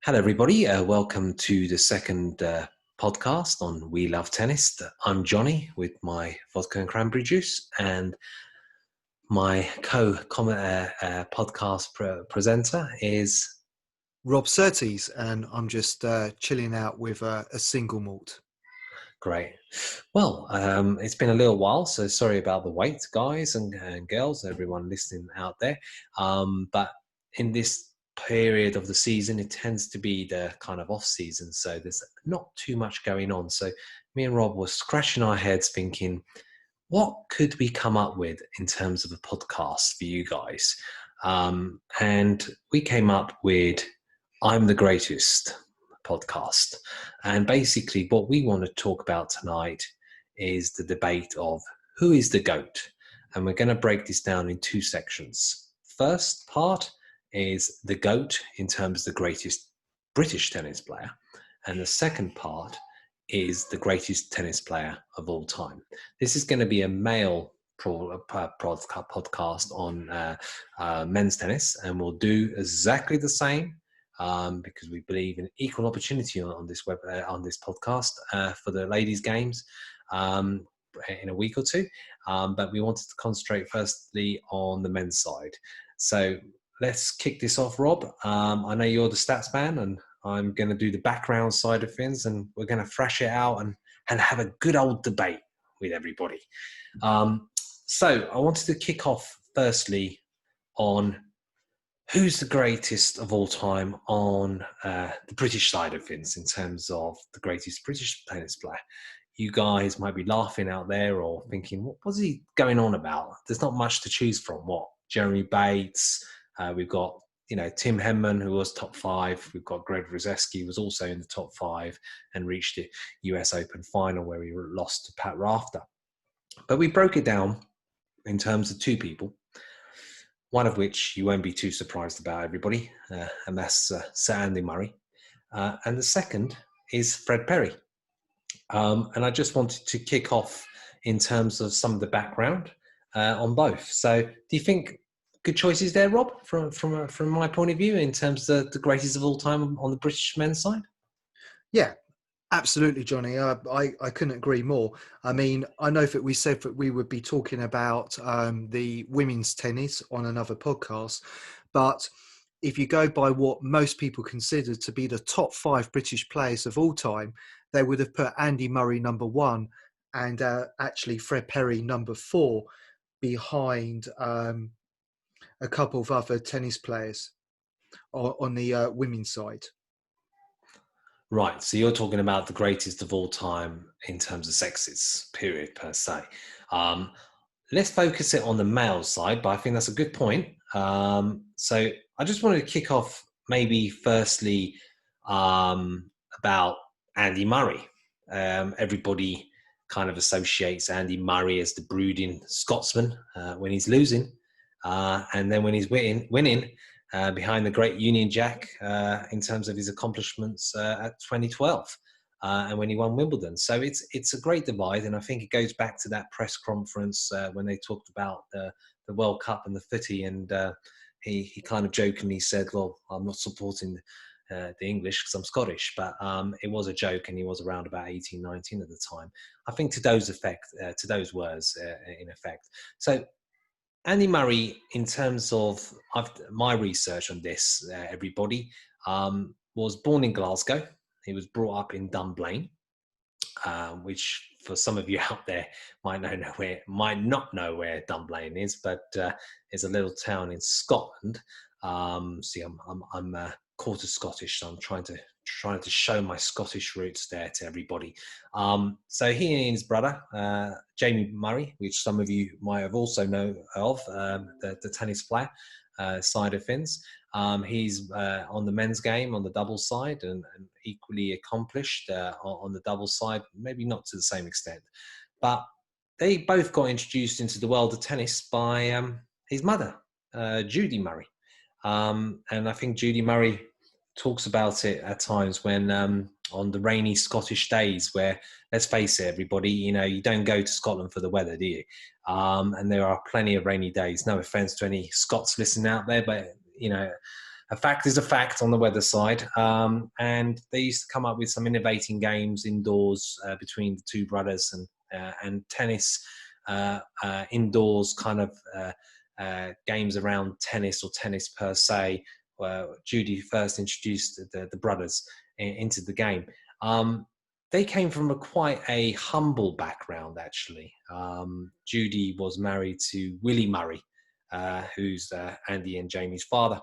Hello, everybody. Welcome to the second podcast on We Love Tennis. I'm Johnny with my vodka and cranberry juice, and my co-podcast presenter is Rob Surtees, and I'm just chilling out with a single malt. great. Well, it's been a little while, so sorry about the wait, guys and girls, everyone listening out there. But in this period of the season, it tends to be the kind of off season, so there's not too much going on. So me and Rob were scratching our heads thinking, what could we come up with in terms of a podcast for you guys? And we came up with I'm the Greatest podcast. And basically, what we want to talk about tonight is the debate of who is the GOAT. And we're going to break this down in two sections. First part is the GOAT in terms of the greatest British tennis player. And the second part is the greatest tennis player of all time. This is going to be a male podcast on men's tennis, and we'll do exactly the same because we believe in equal opportunity on this podcast for the ladies' games in a week or two. But we wanted to concentrate firstly on the men's side. So let's kick this off, Rob. I know you're the stats man, and I'm going to do the background side of things, and we're going to thrash it out and have a good old debate with everybody. So I wanted to kick off firstly on who's the greatest of all time on the British side of things in terms of the greatest British tennis player. You guys might be laughing out there or thinking, what's he going on about? There's not much to choose from. What? Jeremy Bates. We've got Tim Henman, who was top 5. We've got Greg Ruzetsky, who was also in the top 5 and reached the US Open final where he lost to Pat Rafter. But we broke it down in terms of two people, one of which you won't be too surprised about, everybody, and that's Sir Andy Murray. And the second is Fred Perry. And I just wanted to kick off in terms of some of the background on both. So do you think good choices there, Rob, from my point of view, in terms of the greatest of all time on the British men's side? Yeah, absolutely, Johnny. I couldn't agree more. I mean, I know that we said that we would be talking about the women's tennis on another podcast, but if you go by what most people consider to be the top 5 British players of all time, they would have put Andy Murray number 1 and actually Fred Perry number 4 behind a couple of other tennis players on the women's side. Right, so you're talking about the greatest of all time in terms of sexes, period, per se. Let's focus it on the male side, but I think that's a good point. So I just wanted to kick off maybe firstly about Andy Murray. Everybody kind of associates Andy Murray as the brooding Scotsman when he's losing. And then when he's winning behind the great Union Jack in terms of his accomplishments at 2012 and when he won Wimbledon. So it's a great divide, and I think it goes back to that press conference when they talked about the World Cup and the footy, and he kind of jokingly said, well, I'm not supporting the English because I'm Scottish, but it was a joke, and he was around about 18, 19 at the time. I think to those words in effect. So Andy Murray, in terms of my research on this, everybody, was born in Glasgow. He was brought up in Dunblane, which for some of you out there might not know where Dunblane is, but it's a little town in Scotland. See, I'm quarter Scottish, so I'm trying to show my Scottish roots there to everybody. So he and his brother, Jamie Murray, which some of you might have also know of, the tennis player side of things. He's on the men's game on the doubles side and equally accomplished on the doubles side, maybe not to the same extent. But they both got introduced into the world of tennis by his mother, Judy Murray. And I think Judy Murray talks about it at times when on the rainy Scottish days where, let's face it, everybody, you don't go to Scotland for the weather, do you? And there are plenty of rainy days. No offense to any Scots listening out there, but a fact is a fact on the weather side. And they used to come up with some innovating games indoors between the two brothers, and tennis indoors, kind of games around tennis or tennis per se. Where Judy first introduced the brothers into the game. They came from quite a humble background, actually. Judy was married to Willie Murray, who's Andy and Jamie's father.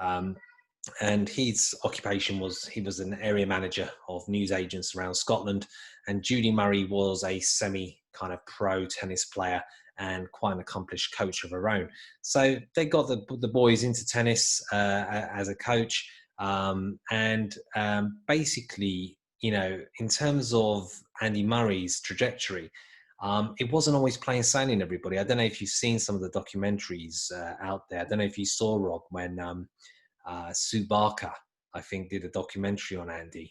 And his occupation was, he was an area manager of newsagents around Scotland. And Judy Murray was a semi kind of pro tennis player and quite an accomplished coach of her own. So they got the boys into tennis as a coach. Basically, you know, in terms of Andy Murray's trajectory, it wasn't always plain sailing, everybody. I don't know if you've seen some of the documentaries out there. I don't know if you saw, Rob, when Sue Barker, I think, did a documentary on Andy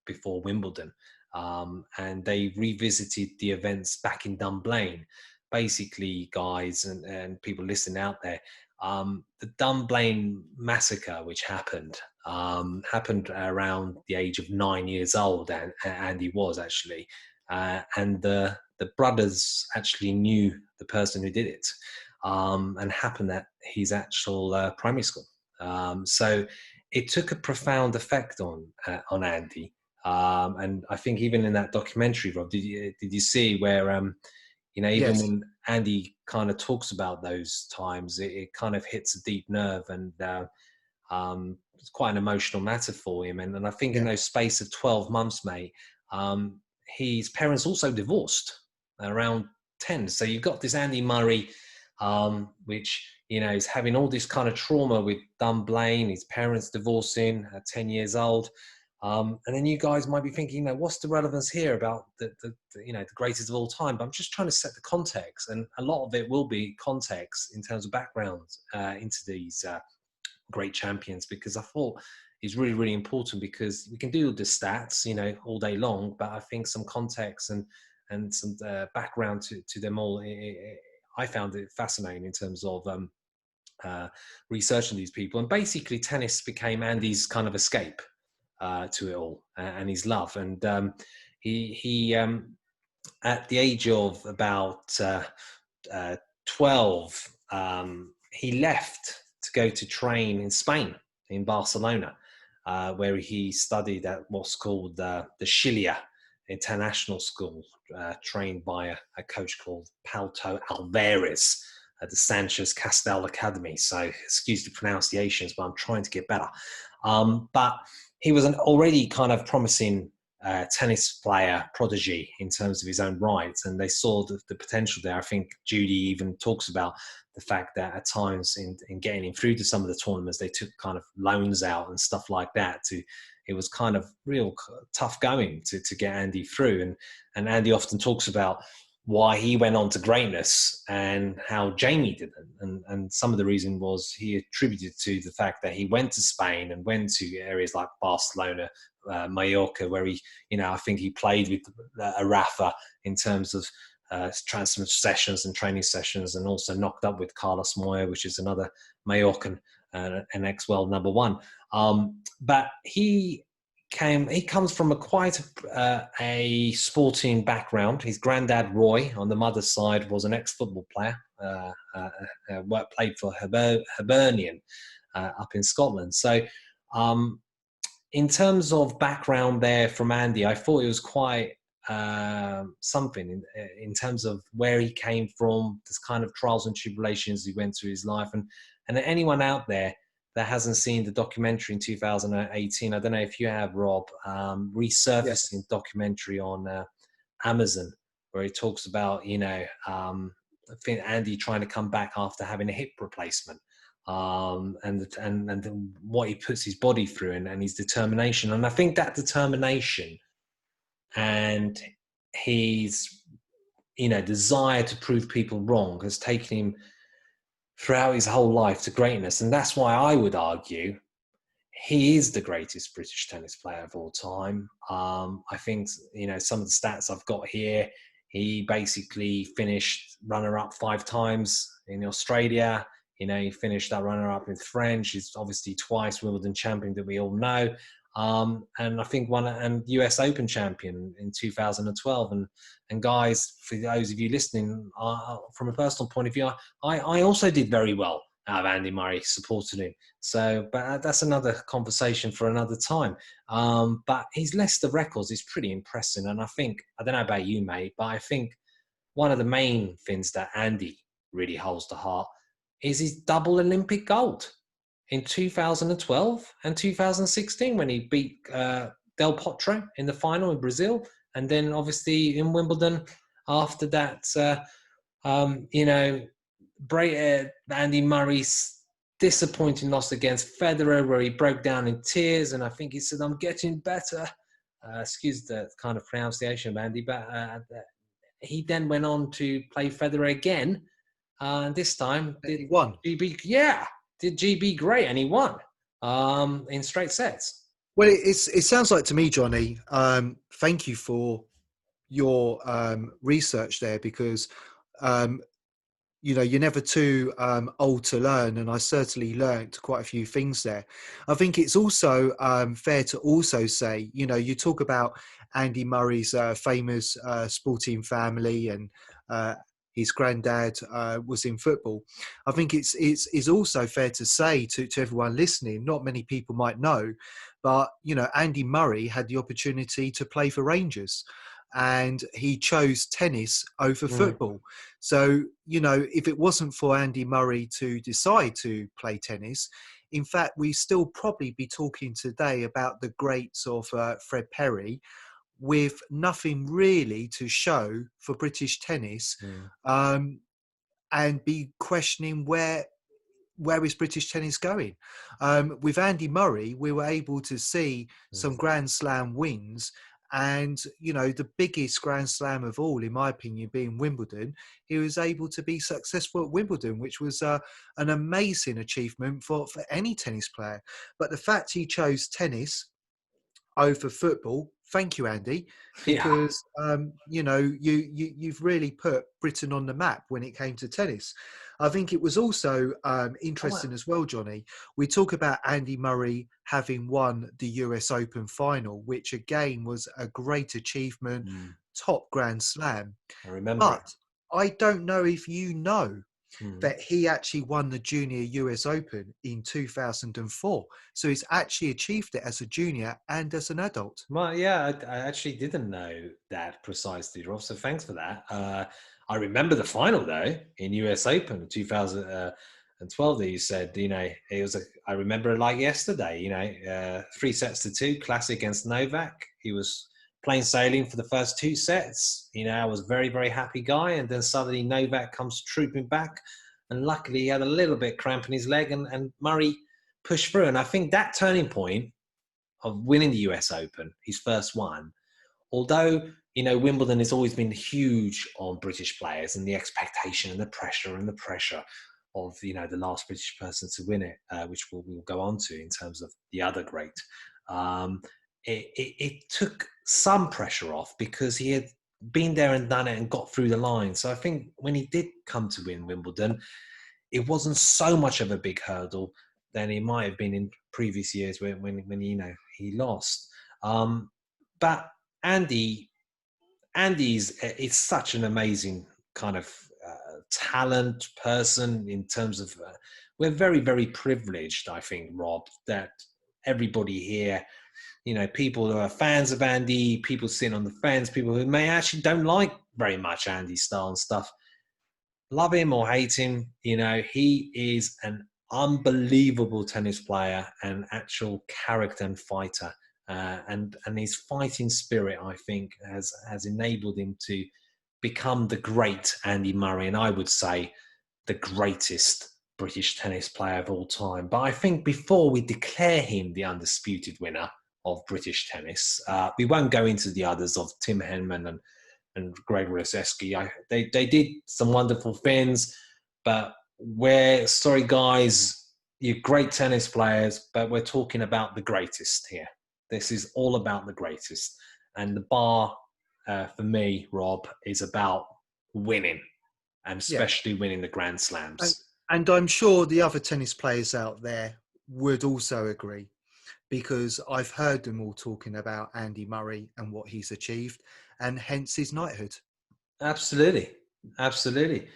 before Wimbledon. And they revisited the events back in Dunblane. Basically, guys and people listening out there, the Dunblane massacre, which happened around the age of 9 years old, and Andy was actually, and the brothers actually knew the person who did it, and happened at his actual primary school. So it took a profound effect on Andy, and I think even in that documentary, Rob, did you see where you know, even Yes. when Andy kind of talks about those times, it kind of hits a deep nerve, and it's quite an emotional matter for him. And I think in those space of 12 months, mate, his parents also divorced around 10. So you've got this Andy Murray, which, you know, is having all this kind of trauma with Dunblane, his parents divorcing at 10 years old. And then you guys might be thinking, you know, what's the relevance here about the you know, the greatest of all time? But I'm just trying to set the context, and a lot of it will be context in terms of background into these great champions, because I thought it's really, really important, because we can do the stats, you know, all day long, but I think some context and some background to them all, I found it fascinating in terms of researching these people. And basically, tennis became Andy's kind of escape to it all, and his love. And he at the age of about 12, he left to go to train in Spain, in Barcelona, where he studied at what's called the Shilia International School, trained by a coach called Palto Alvarez at the Sanchez Castel Academy. So excuse the pronunciations, but I'm trying to get better. But he was an already kind of promising tennis player prodigy in terms of his own rights, and they saw the potential there. I think Judy even talks about the fact that at times in getting him through to some of the tournaments, they took kind of loans out and stuff like that. It was kind of real tough going to get Andy through. And Andy often talks about why he went on to greatness and how Jamie didn't. And some of the reason was he attributed to the fact that he went to Spain and went to areas like Barcelona, Mallorca, where he, you know, I think he played with Rafa in terms of transfer sessions and training sessions, and also knocked up with Carlos Moya, which is another Mallorcan, an ex-world number one. But he comes from quite a sporting background. His granddad, Roy, on the mother's side, was an ex-football player, played for Hibernian up in Scotland. So in terms of background there from Andy, I thought it was quite something in terms of where he came from, this kind of trials and tribulations he went through his life. And anyone out there that hasn't seen the documentary in 2018, I don't know if you have, Rob, resurfacing documentary on Amazon, where he talks about, you know, I think Andy trying to come back after having a hip replacement, and what he puts his body through, and his determination. And I think that determination and his, you know, desire to prove people wrong has taken him throughout his whole life to greatness. And that's why I would argue he is the greatest British tennis player of all time. I think, you know, some of the stats I've got here, he basically finished runner-up 5 times in Australia. You know, he finished that runner-up with French. He's obviously twice Wimbledon champion that we all know. And I think and US Open champion in 2012. And guys, for those of you listening, from a personal point of view, I also did very well out of Andy Murray, supported him. So, but that's another conversation for another time. But his list of records is pretty impressive. And I don't know about you, mate, but I think one of the main things that Andy really holds to heart is his double Olympic gold in 2012 and 2016 when he beat Del Potro in the final in Brazil. And then obviously in Wimbledon after that, Andy Murray's disappointing loss against Federer where he broke down in tears. And I think he said, I'm getting better. Excuse the kind of pronunciation of Andy, but he then went on to play Federer again. And this time, he won. Did GB great, and he won in straight sets. Well, it sounds like to me, Johnny, thank you for your research there, because you're never too old to learn, and I certainly learned quite a few things there. I think it's also fair to also say, you talk about Andy Murray's famous sporting family, and his granddad was in football. I think it's also fair to say to everyone listening, not many people might know, but Andy Murray had the opportunity to play for Rangers, and he chose tennis over football. So, if it wasn't for Andy Murray to decide to play tennis, in fact, we still probably be talking today about the greats of Fred Perry, with nothing really to show for British tennis, and be questioning where is British tennis going. With Andy Murray, we were able to see some Grand Slam wins, and the biggest Grand Slam of all, in my opinion, being Wimbledon. He was able to be successful at Wimbledon, which was an amazing achievement for any tennis player. But the fact he chose tennis over football, thank you, Andy, because you've really put Britain on the map when it came to tennis. I think it was also interesting as well, Johnny. We talk about Andy Murray having won the US Open final, which again was a great achievement, top Grand Slam. I remember. But I don't know if you know that he actually won the Junior US Open in 2004. So he's actually achieved it as a junior and as an adult. Well, yeah, I actually didn't know that precisely, Rob. So thanks for that. I remember the final, though, in US Open 2012 that you said, it was I remember it like yesterday, 3-2, classic against Novak. He was plain sailing for the first 2 sets. I was a very, very happy guy. And then suddenly Novak comes trooping back. And luckily he had a little bit cramp in his leg and Murray pushed through. And I think that turning point of winning the US Open, his first one, although, Wimbledon has always been huge on British players and the expectation and the pressure of, the last British person to win it, which we'll go on to in terms of the other great. It took some pressure off because he had been there and done it and got through the line. So I think when he did come to win Wimbledon, it wasn't so much of a big hurdle than it might have been in previous years when he lost. But Andy's it's such an amazing kind of talent person in terms of we're very, very privileged, I think, Rob, that everybody here, people who are fans of Andy, people sitting on the fence, people who may actually don't like very much Andy's style and stuff, love him or hate him, he is an unbelievable tennis player and actual character and fighter. And his fighting spirit, I think, has enabled him to become the great Andy Murray, and I would say the greatest British tennis player of all time. But I think before we declare him the undisputed winner of British tennis, we won't go into the others of Tim Henman and Grigor Rusedski. They did some wonderful things, but sorry guys, you're great tennis players, but we're talking about the greatest here. This is all about the greatest. And the bar for me, Rob, is about winning, and especially winning the Grand Slams. And I'm sure the other tennis players out there would also agree, because I've heard them all talking about Andy Murray and what he's achieved, and hence his knighthood. Absolutely, absolutely.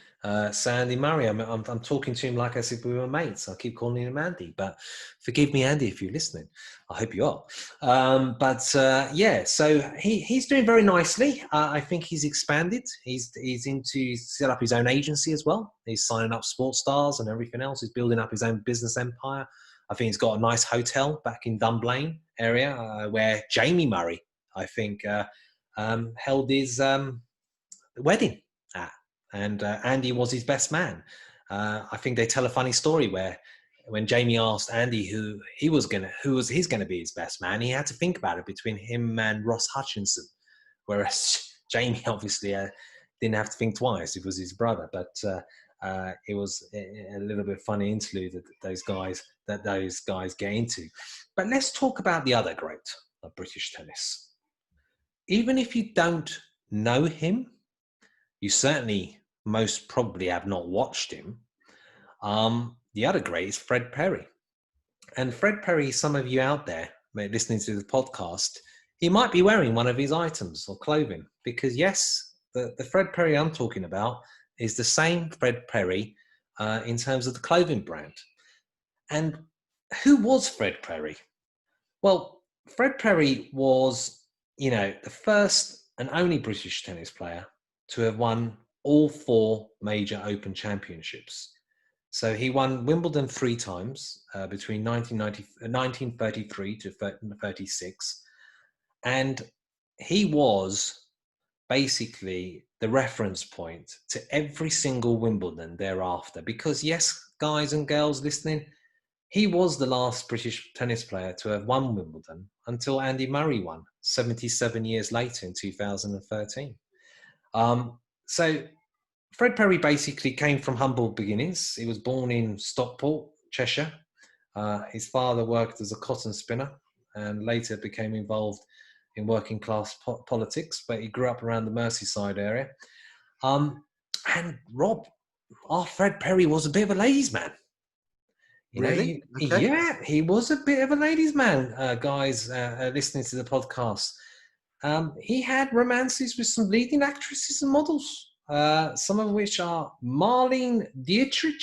Sandy Murray. I'm talking to him like I said we were mates. I keep calling him Andy, but forgive me, Andy, if you're listening. I hope you are. Yeah, so he's doing very nicely. I think he's expanded. He's set up his own agency as well. He's signing up sports stars and everything else. He's building up his own business empire. I think he's got a nice hotel back in Dunblane area where Jamie Murray, I think, held his wedding at, and Andy was his best man. I think they tell a funny story where when Jamie asked Andy who was gonna be his best man, he had to think about it between him and Ross Hutchinson, whereas Jamie obviously didn't have to think twice. It was his brother, but it was a little bit funny interlude that those guys get into. But let's talk about the other great of British tennis. Even if you don't know him, you certainly most probably have not watched him. The other great is Fred Perry. And Fred Perry, some of you out there listening to the podcast, he might be wearing one of his items or clothing, because yes, the Fred Perry I'm talking about is the same Fred Perry in terms of the clothing brand. And who was Fred Perry? Well, Fred Perry was, the first and only British tennis player to have won all 4 major Open championships. So he won Wimbledon 3 times between 1933 to 36. And he was basically the reference point to every single Wimbledon thereafter. Because yes, guys and girls listening, he was the last British tennis player to have won Wimbledon until Andy Murray won 77 years later in 2013. So Fred Perry basically came from humble beginnings. He was born in Stockport, Cheshire. His father worked as a cotton spinner and later became involved in working class politics, but he grew up around the Merseyside area. And Rob, our Fred Perry was a bit of a ladies' man. Really? Okay. Yeah, he was a bit of a ladies' man, guys listening to the podcast. He had romances with some leading actresses and models, some of which are Marlene Dietrich.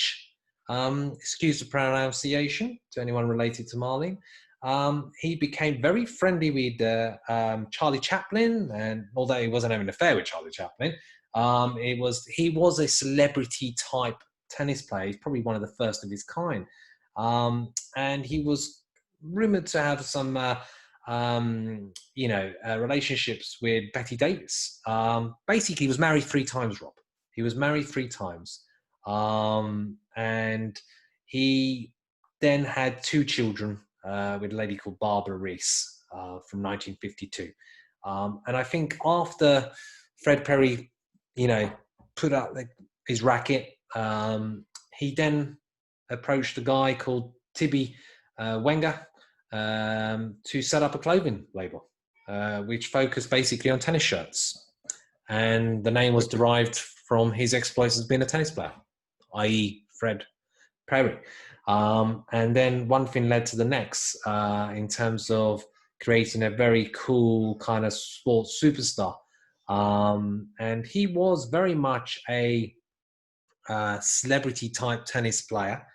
Excuse the pronunciation to anyone related to Marlene. He became very friendly with Charlie Chaplin, and although he wasn't having an affair with Charlie Chaplin, he was a celebrity type tennis player. He's probably one of the first of his kind. And he was rumored to have some, relationships with Betty Davis. Basically, he was married 3 times, Rob. He was married 3 times. And he then had 2 children with a lady called Barbara Reese from 1952. And I think after Fred Perry, put up his racket, he then approached a guy called Tibby Wenger to set up a clothing label, which focused basically on tennis shirts. And the name was derived from his exploits as being a tennis player, i.e. Fred Perry. And then one thing led to the next in terms of creating a very cool kind of sports superstar. And he was very much a celebrity type tennis player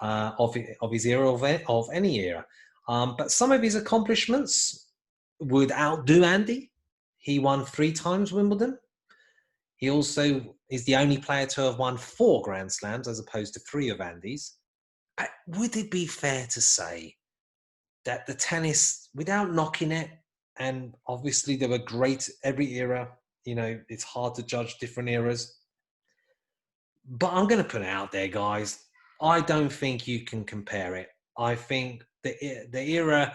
of his era, of any era. But some of his accomplishments would outdo Andy. He won 3 times Wimbledon. He also is the only player to have won 4 Grand Slams as opposed to 3 of Andy's. Would it be fair to say that the tennis, without knocking it, and obviously they were great every era, it's hard to judge different eras, but I'm going to put it out there, guys. I don't think you can compare it. I think the era,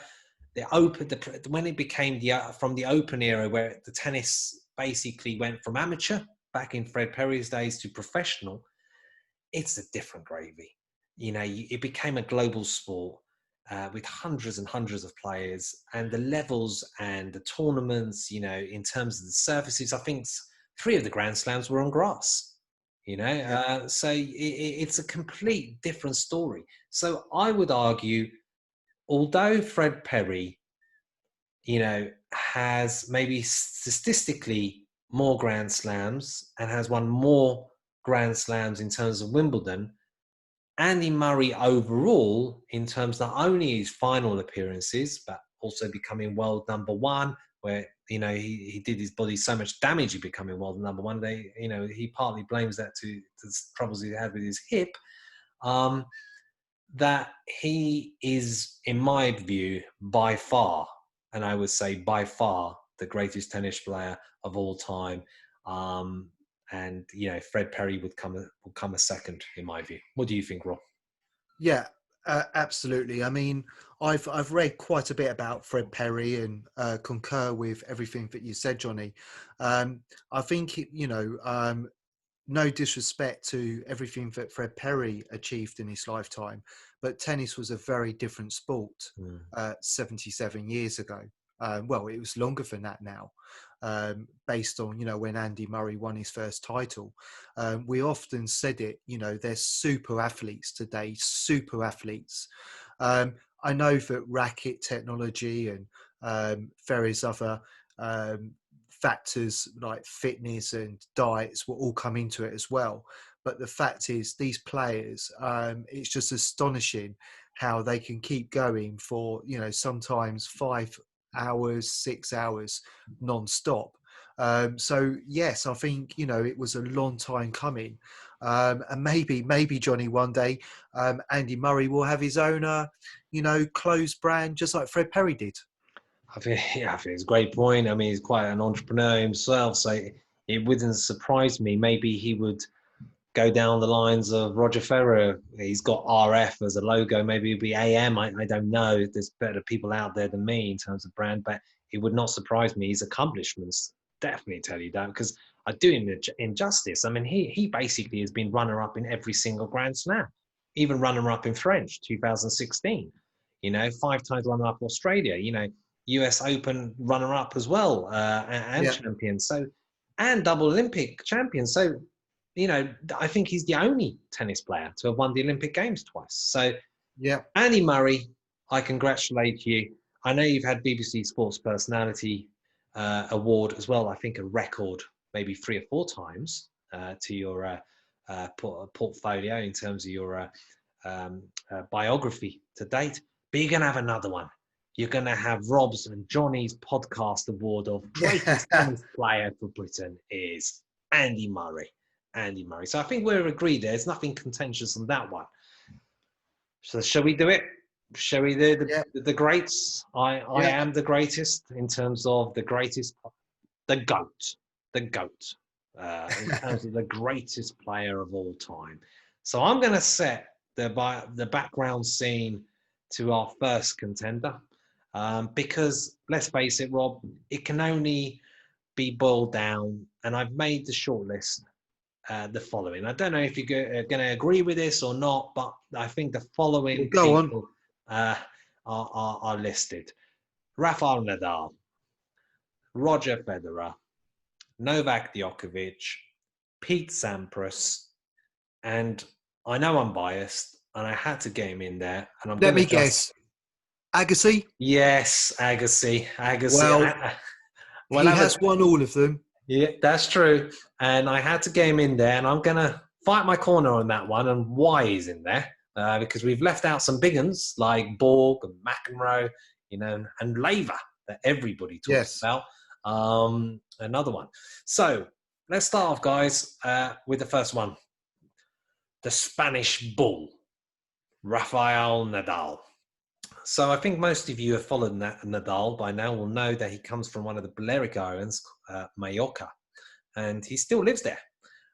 when it became from the Open era, where the tennis basically went from amateur back in Fred Perry's days to professional, it's a different gravy. It became a global sport with hundreds and hundreds of players, and the levels and the tournaments, in terms of the surfaces. I think 3 of the Grand Slams were on grass. You know, Yeah. so it's a complete different story. So I would argue, although Fred Perry, you know, has maybe statistically more Grand Slams and has won more Grand Slams in terms of Wimbledon, Andy Murray overall, in terms not only his final appearances, but also becoming world number one, where, you know, he did his body so much damage in becoming world number one. You know, he partly blames that to the troubles he had with his hip. Um, that he is, in my view, by far, and I would say by far, the greatest tennis player of all time. And you know, Fred Perry would come a second, in my view. What do you think, Rob? Yeah, absolutely. I mean, I've read quite a bit about Fred Perry and concur with everything that you said, Johnny. I think no disrespect to everything that Fred Perry achieved in his lifetime, but tennis was a very different sport Mm. 77 years ago. Well, it was longer than that now, based on, when Andy Murray won his first title. We often said it, they're super athletes today, super athletes. I know that racket technology and various other factors like fitness and diets will all come into it as well. But the fact is, these players, it's just astonishing how they can keep going for, sometimes 5 hours, 6 hours non-stop. So yes, I think, it was a long time coming. And maybe Johnny, one day, Andy Murray will have his own, clothes brand, just like Fred Perry did. I think it's a great point. I mean, he's quite an entrepreneur himself, so it wouldn't surprise me. Maybe he would go down the lines of Roger Federer. He's got RF as a logo. Maybe it'd be AM. I don't know. There's better people out there than me in terms of brand, but it would not surprise me. His accomplishments definitely tell you that, because I do him injustice. I mean, he basically has been runner-up in every single Grand Slam, even runner-up in French 2016. You know, 5 times runner-up Australia. You know, US Open runner-up as well, and Yeah, champion. So, and double Olympic champion. So, you know, I think he's the only tennis player to have won the Olympic Games twice. So, yeah, Andy Murray, I congratulate you. I know you've had BBC Sports Personality Award as well. I think a record, maybe 3 or 4 times to your portfolio in terms of your biography to date. But you're going to have another one. You're going to have Rob's and Johnny's podcast award of greatest yeah. tennis player for Britain is Andy Murray. Andy Murray. So I think we're agreed there. There's nothing contentious on that one. So shall we do it? Shall we do Yeah, the greats? I yeah, am the greatest in terms of the greatest, the GOAT, the GOAT, in terms of the greatest player of all time. So I'm going to set the background scene to our first contender, because let's face it, Rob, it can only be boiled down, and I've made the shortlist the following. I don't know if you're going to agree with this or not, but I think the well, following go on. people are listed: Rafael Nadal, Roger Federer, Novak Djokovic, Pete Sampras, and I know I'm biased, and I had to get him in there, and I'm Let going to me just guess. Agassi? yes, Agassi, Agassi. Well, Well, he that has was won all of them. yeah, that's true, and I had to get him in there, and I'm going to fight my corner on that one, and why he's in there. Because we've left out some big uns like Borg and McEnroe, you know, and Laver that everybody talks Yes. about. Another one. So let's start off, guys, with the first one: the Spanish Bull, Rafael Nadal. So I think most of you have followed Nadal by now will know that he comes from one of the Balearic Islands, Mallorca, and he still lives there.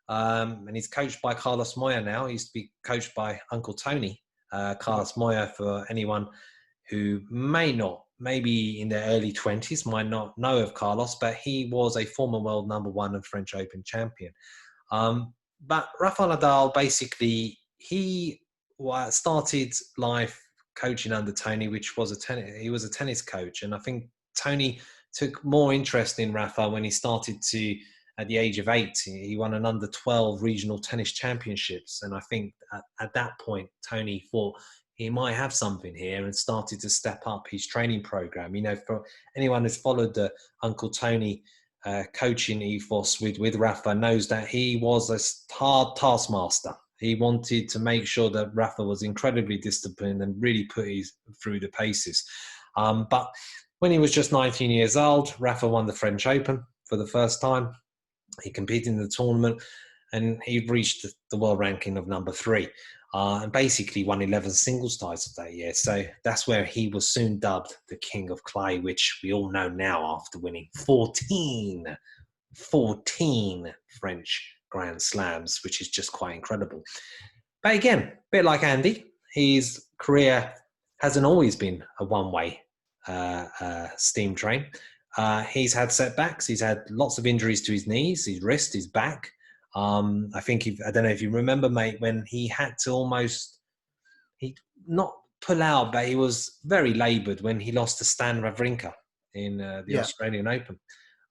And he's coached by Carlos Moya now. He used to be coached by Uncle Tony. Carlos Moya, for anyone who may not, maybe in their early 20s, might not know of Carlos, but he was a former world number 1 and French Open champion. But Rafael Nadal, basically, he started life coaching under Tony, which was he was a tennis coach. And I think Tony took more interest in Rafa when he started to at the age of 8. He won an under-12 regional tennis championships. And I think at that point, Tony thought he might have something here and started to step up his training program. You know, for anyone who's followed the Uncle Tony coaching ethos with Rafa knows that he was a hard taskmaster. He wanted to make sure that Rafa was incredibly disciplined and really put his through the paces. But when he was just 19 years old, Rafa won the French Open for the first time. He competed in the tournament and he reached the world ranking of number 3 and basically won 11 singles titles that year. So that's where he was soon dubbed the King of Clay, which we all know now after winning 14 French Grand Slams, which is just quite incredible. But again, a bit like Andy, his career hasn't always been a one-way steam train. He's had setbacks. He's had lots of injuries to his knees, his wrist, his back. I think, I don't know if you remember, mate, when he had to he not pull out, but he was very laboured when he lost to Stan Wawrinka in the Australian Open.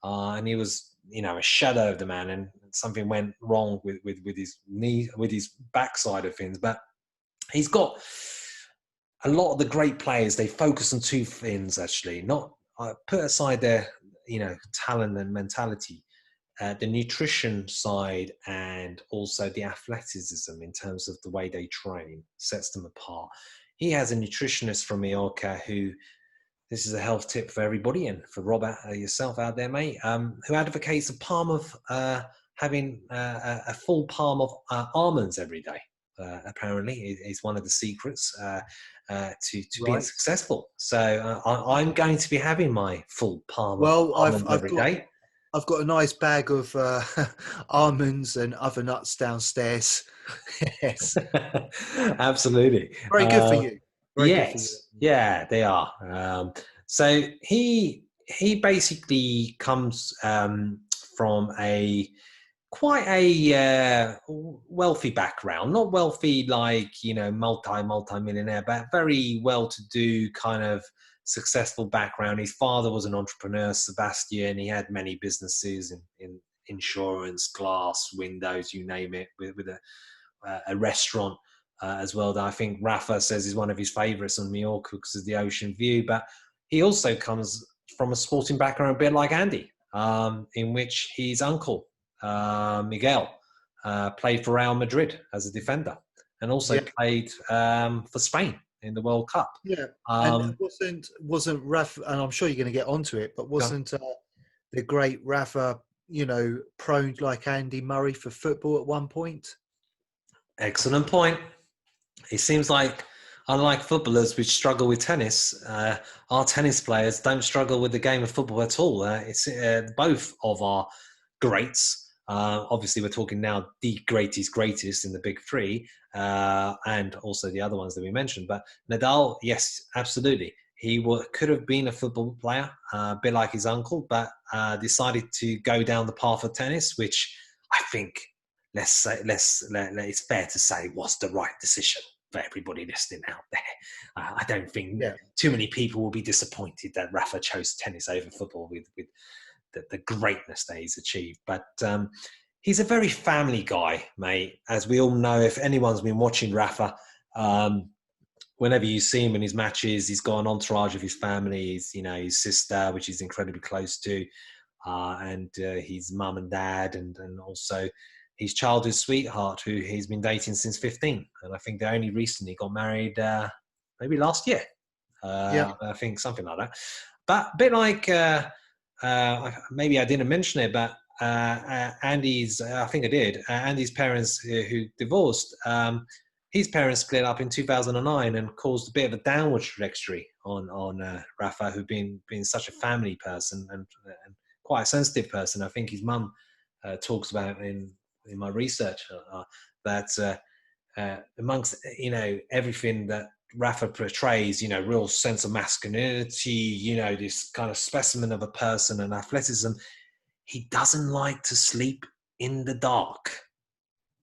And he was, a shadow of the man, and something went wrong with his knee, with his backside of things. But he's got a lot of the great players, they focus on two things, actually. Not put aside their, talent and mentality, the nutrition side and also the athleticism in terms of the way they train sets them apart. He has a nutritionist from Mallorca who, this is a health tip for everybody and for Rob, yourself out there, mate, who advocates having a full palm of almonds every day. Apparently, is one of the secrets to being successful. So I'm going to be having my full palm of almonds every day. I've got a nice bag of almonds and other nuts downstairs. Yes, absolutely. Very good for you. Yeah, they are. So he basically comes from quite a wealthy background, not wealthy like, multi-millionaire, but very well-to-do kind of successful background. His father was an entrepreneur, Sebastian. He had many businesses in insurance, glass, windows, you name it, with a restaurant as well that I think Rafa says is one of his favourites on Mallorca because of the ocean view. But he also comes from a sporting background a bit like Andy, in which his uncle, Miguel, played for Real Madrid as a defender and also played for Spain in the World Cup. Yeah, and wasn't Rafa, and I'm sure you're going to get onto it, but wasn't the great Rafa, prone like Andy Murray for football at one point? Excellent point. It seems like, unlike footballers which struggle with tennis, our tennis players don't struggle with the game of football at all. It's both of our greats. Obviously, we're talking now the greatest in the big three, and also the other ones that we mentioned. But Nadal, yes, absolutely. He could have been a football player, a bit like his uncle, but decided to go down the path of tennis, which I think, it's fair to say, was the right decision for everybody listening out there. I don't think too many people will be disappointed that Rafa chose tennis over football with the greatness that he's achieved. But he's a very family guy, mate. As we all know, if anyone's been watching Rafa, whenever you see him in his matches, he's got an entourage of his family. His sister, which he's incredibly close to, and his mum and dad, and also his childhood sweetheart, who he's been dating since 15. And I think they only recently got married, maybe last year. I think something like that. But a bit like, maybe I didn't mention it, but Andy's, I think I did, Andy's parents who divorced, his parents split up in 2009 and caused a bit of a downward trajectory on Rafa, who been such a family person and quite a sensitive person. I think his mum talks about in my research that amongst everything that Rafa portrays, real sense of masculinity, this kind of specimen of a person and athleticism, he doesn't like to sleep in the dark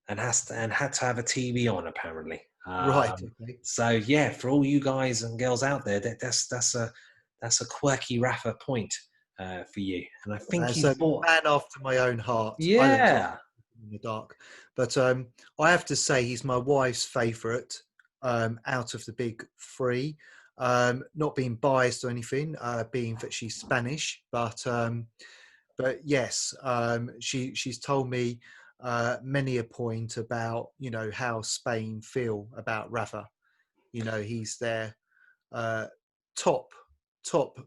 and had to have a TV on, apparently. Right. Okay. So yeah, for all you guys and girls out there, that's a quirky Rafa point. for you. And I think As he's a bought. man after my own heart. I don't drink Yeah. in the dark, but I have to say he's my wife's favourite out of the big three. Not being biased or anything, being that she's Spanish, but yes, she's told me many a point about how Spain feel about Rafa. He's their uh, top top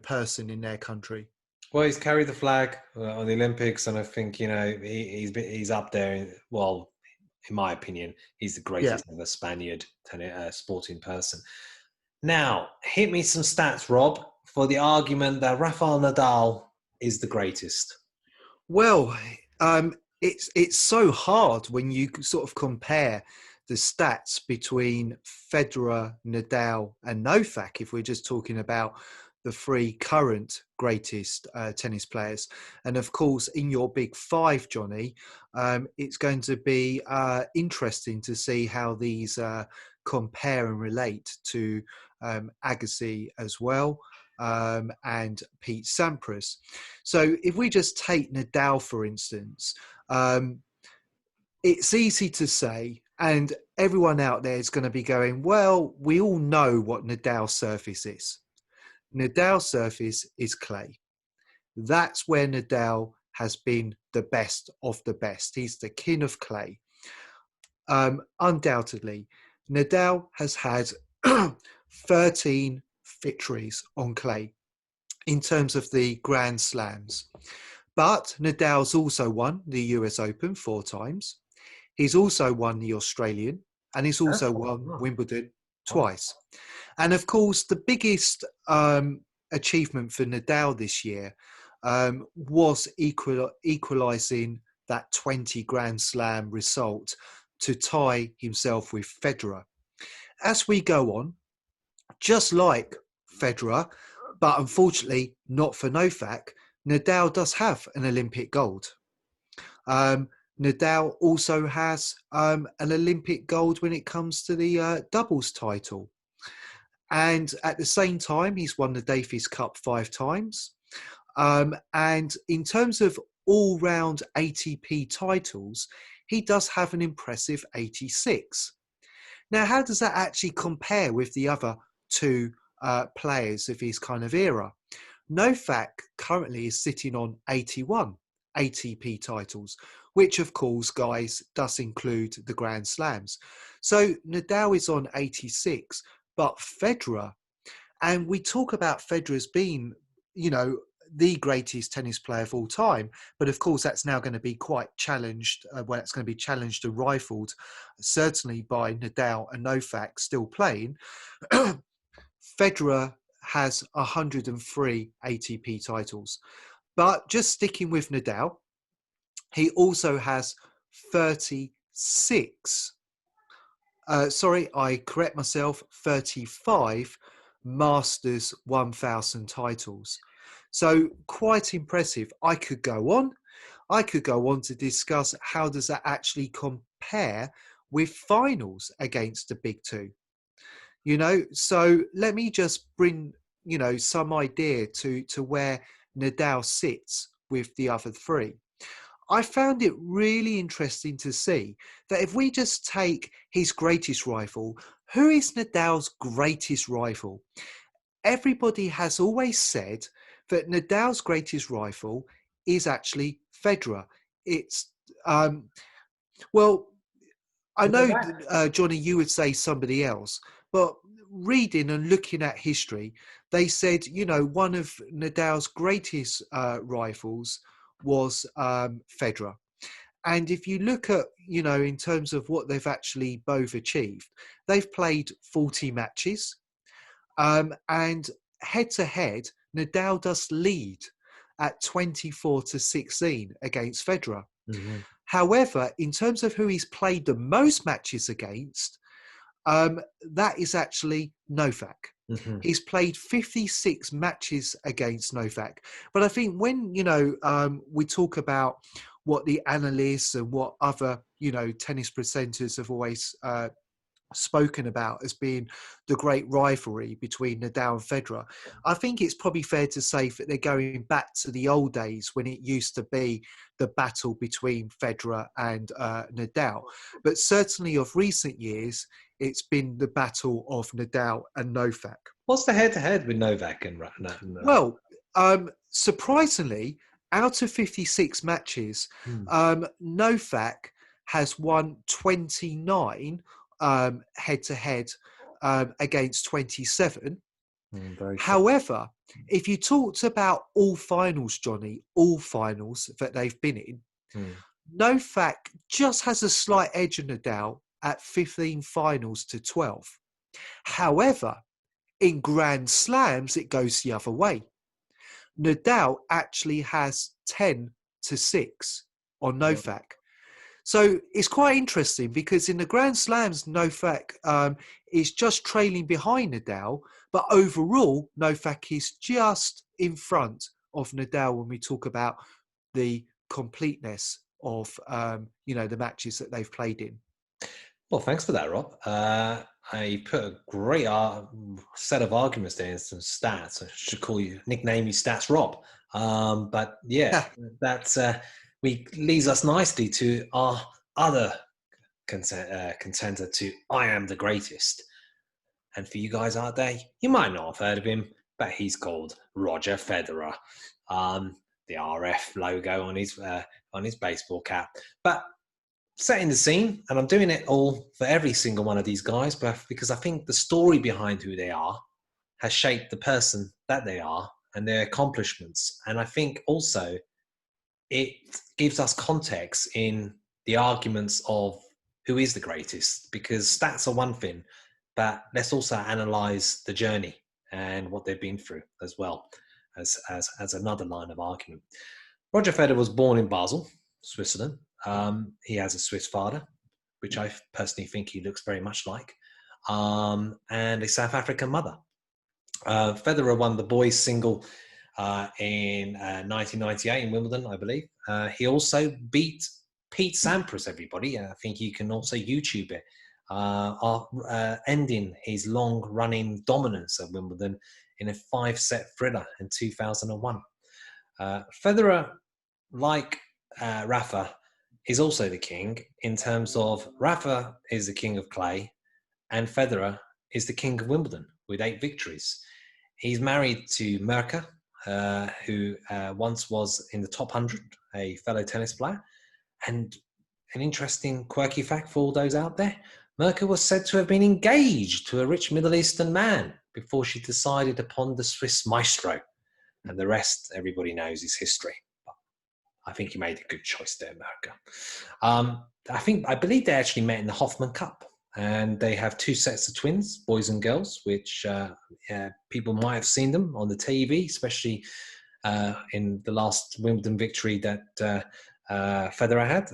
person in their country. Well, he's carried the flag on the Olympics, and I think he's up there. Well, in my opinion, he's the Yeah. greatest ever Spaniard sporting person. Now, hit me some stats, Rob, for the argument that Rafael Nadal is the greatest. Well, it's so hard when you sort of compare the stats between Federer, Nadal, and Novak. If we're just talking about the three current greatest tennis players, and of course, in your big five, Johnny, it's going to be interesting to see how these compare and relate to Agassi as well. And Pete Sampras. So if we just take Nadal, for instance, it's easy to say, and everyone out there is going to be going, well, we all know what Nadal's surface is. Nadal's surface is clay. That's where Nadal has been the best of the best. He's the king of clay. Undoubtedly, Nadal has had 13 victories on clay in terms of the Grand Slams. But Nadal's also won the US Open 4 times. He's also won the Australian, and he's also won Wimbledon twice. And of course, the biggest achievement for Nadal this year was equalising that 20 Grand Slam result to tie himself with Federer. As we go on, just like Federer, but unfortunately not for Novak, Nadal does have an Olympic gold. Nadal also has an Olympic gold when it comes to the doubles title. And at the same time, he's won the Davis Cup 5 times. And in terms of all-round ATP titles, he does have an impressive 86. Now, how does that actually compare with the other two players of his kind of era? Novak currently is sitting on 81 ATP titles, which of course, guys, does include the Grand Slams. So Nadal is on 86, but Federer, and we talk about Federer as being, the greatest tennis player of all time. But of course, that's now going to be quite challenged. It's going to be challenged and rifled, certainly by Nadal and Novak still playing. Federer has 103 ATP titles. But just sticking with Nadal, he also has 36. I correct myself, 35 Masters 1000 titles. So quite impressive. I could go on to discuss how does that actually compare with finals against the big two. So let me just bring, some idea to where Nadal sits with the other three. I found it really interesting to see that if we just take his greatest rival, who is Nadal's greatest rival? Everybody has always said that Nadal's greatest rival is actually Federer. It's, well, I know, Johnny, you would say somebody else, but reading and looking at history, they said, one of Nadal's greatest rivals was Federer. And if you look at, in terms of what they've actually both achieved, they've played 40 matches. And head to head, Nadal does lead at 24-16 against Federer. Mm-hmm. However, in terms of who he's played the most matches against, that is actually Novak. Mm-hmm. He's played 56 matches against Novak. But I think when, we talk about what the analysts and what other, tennis presenters have always spoken about as being the great rivalry between Nadal and Federer. I think it's probably fair to say that they're going back to the old days when it used to be the battle between Federer and Nadal. But certainly of recent years, it's been the battle of Nadal and Novak. What's the head-to-head with Novak and Well, surprisingly, out of 56 matches, Novak has won 29 head-to-head against 27. very However, if you talked about all finals, Johnny, all finals that they've been in, Novak just has a slight edge on Nadal at 15 finals to 12. However, in Grand Slams, it goes the other way. Nadal actually has 10 to 6 on Novak. So it's quite interesting because in the Grand Slams, Novak is just trailing behind Nadal, but overall, Novak is just in front of Nadal when we talk about the completeness of the matches that they've played in. Well, thanks for that, Rob. I put a great set of arguments there and some stats. I should nickname you Stats Rob. But yeah, that's leads us nicely to our other contender to I Am the Greatest. And for you guys out there, you might not have heard of him, but he's called Roger Federer. The RF logo on his baseball cap. But setting the scene, and I'm doing it all for every single one of these guys, but because I think the story behind who they are has shaped the person that they are and their accomplishments. And I think also it gives us context in the arguments of who is the greatest, because stats are one thing, but let's also analyze the journey and what they've been through as well as another line of argument. Roger Federer was born in Basel, Switzerland. He has a Swiss father, which I personally think he looks very much like, and a South African mother. Federer won the boys single in 1998 in Wimbledon, I believe. He also beat Pete Sampras, everybody. I think you can also YouTube it, ending his long-running dominance at Wimbledon in a 5-set thriller in 2001. Federer, like Rafa, is also the king in terms of Rafa is the king of clay and Federer is the king of Wimbledon with 8 victories. He's married to Mirka, who once was in the top 100, a fellow tennis player. And an interesting quirky fact for all those out there, Mirka was said to have been engaged to a rich Middle Eastern man before she decided upon the Swiss maestro. And the rest, everybody knows, is history. I think he made a good choice there, Mirka. I believe they actually met in the Hoffman Cup, and they have 2 sets of twins, boys and girls, which people might have seen them on the TV, especially in the last Wimbledon victory that Federer had.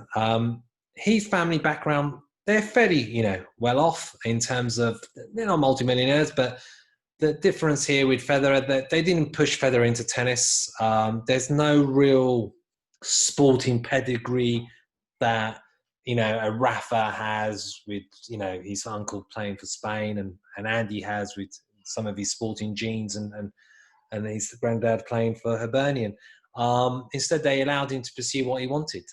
His family background, they're fairly, well off in terms of, they're not multimillionaires, but the difference here with Federer, that they didn't push Federer into tennis. There's no real sporting pedigree that a Rafa has with his uncle playing for Spain, and Andy has with some of his sporting genes, and his granddad playing for Hibernian. Instead, they allowed him to pursue what he wanted.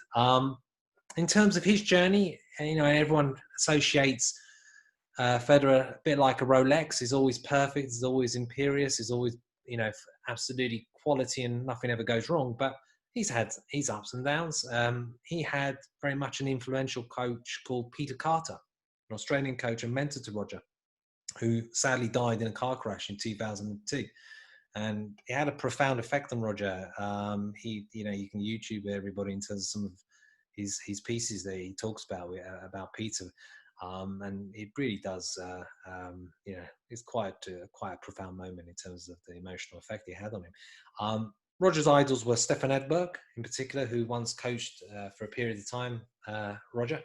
In terms of his journey, everyone associates Federer a bit like a Rolex. He's always perfect. He's always imperious. He's always absolutely quality, and nothing ever goes wrong. But he's had his ups and downs. He had very much an influential coach called Peter Carter, an Australian coach and mentor to Roger, who sadly died in a car crash in 2002. And it had a profound effect on Roger. You can YouTube everybody in terms of some of his pieces that he talks about Peter. And it really does, it's quite a profound moment in terms of the emotional effect he had on him. Roger's idols were Stefan Edberg, in particular, who once coached for a period of time Roger.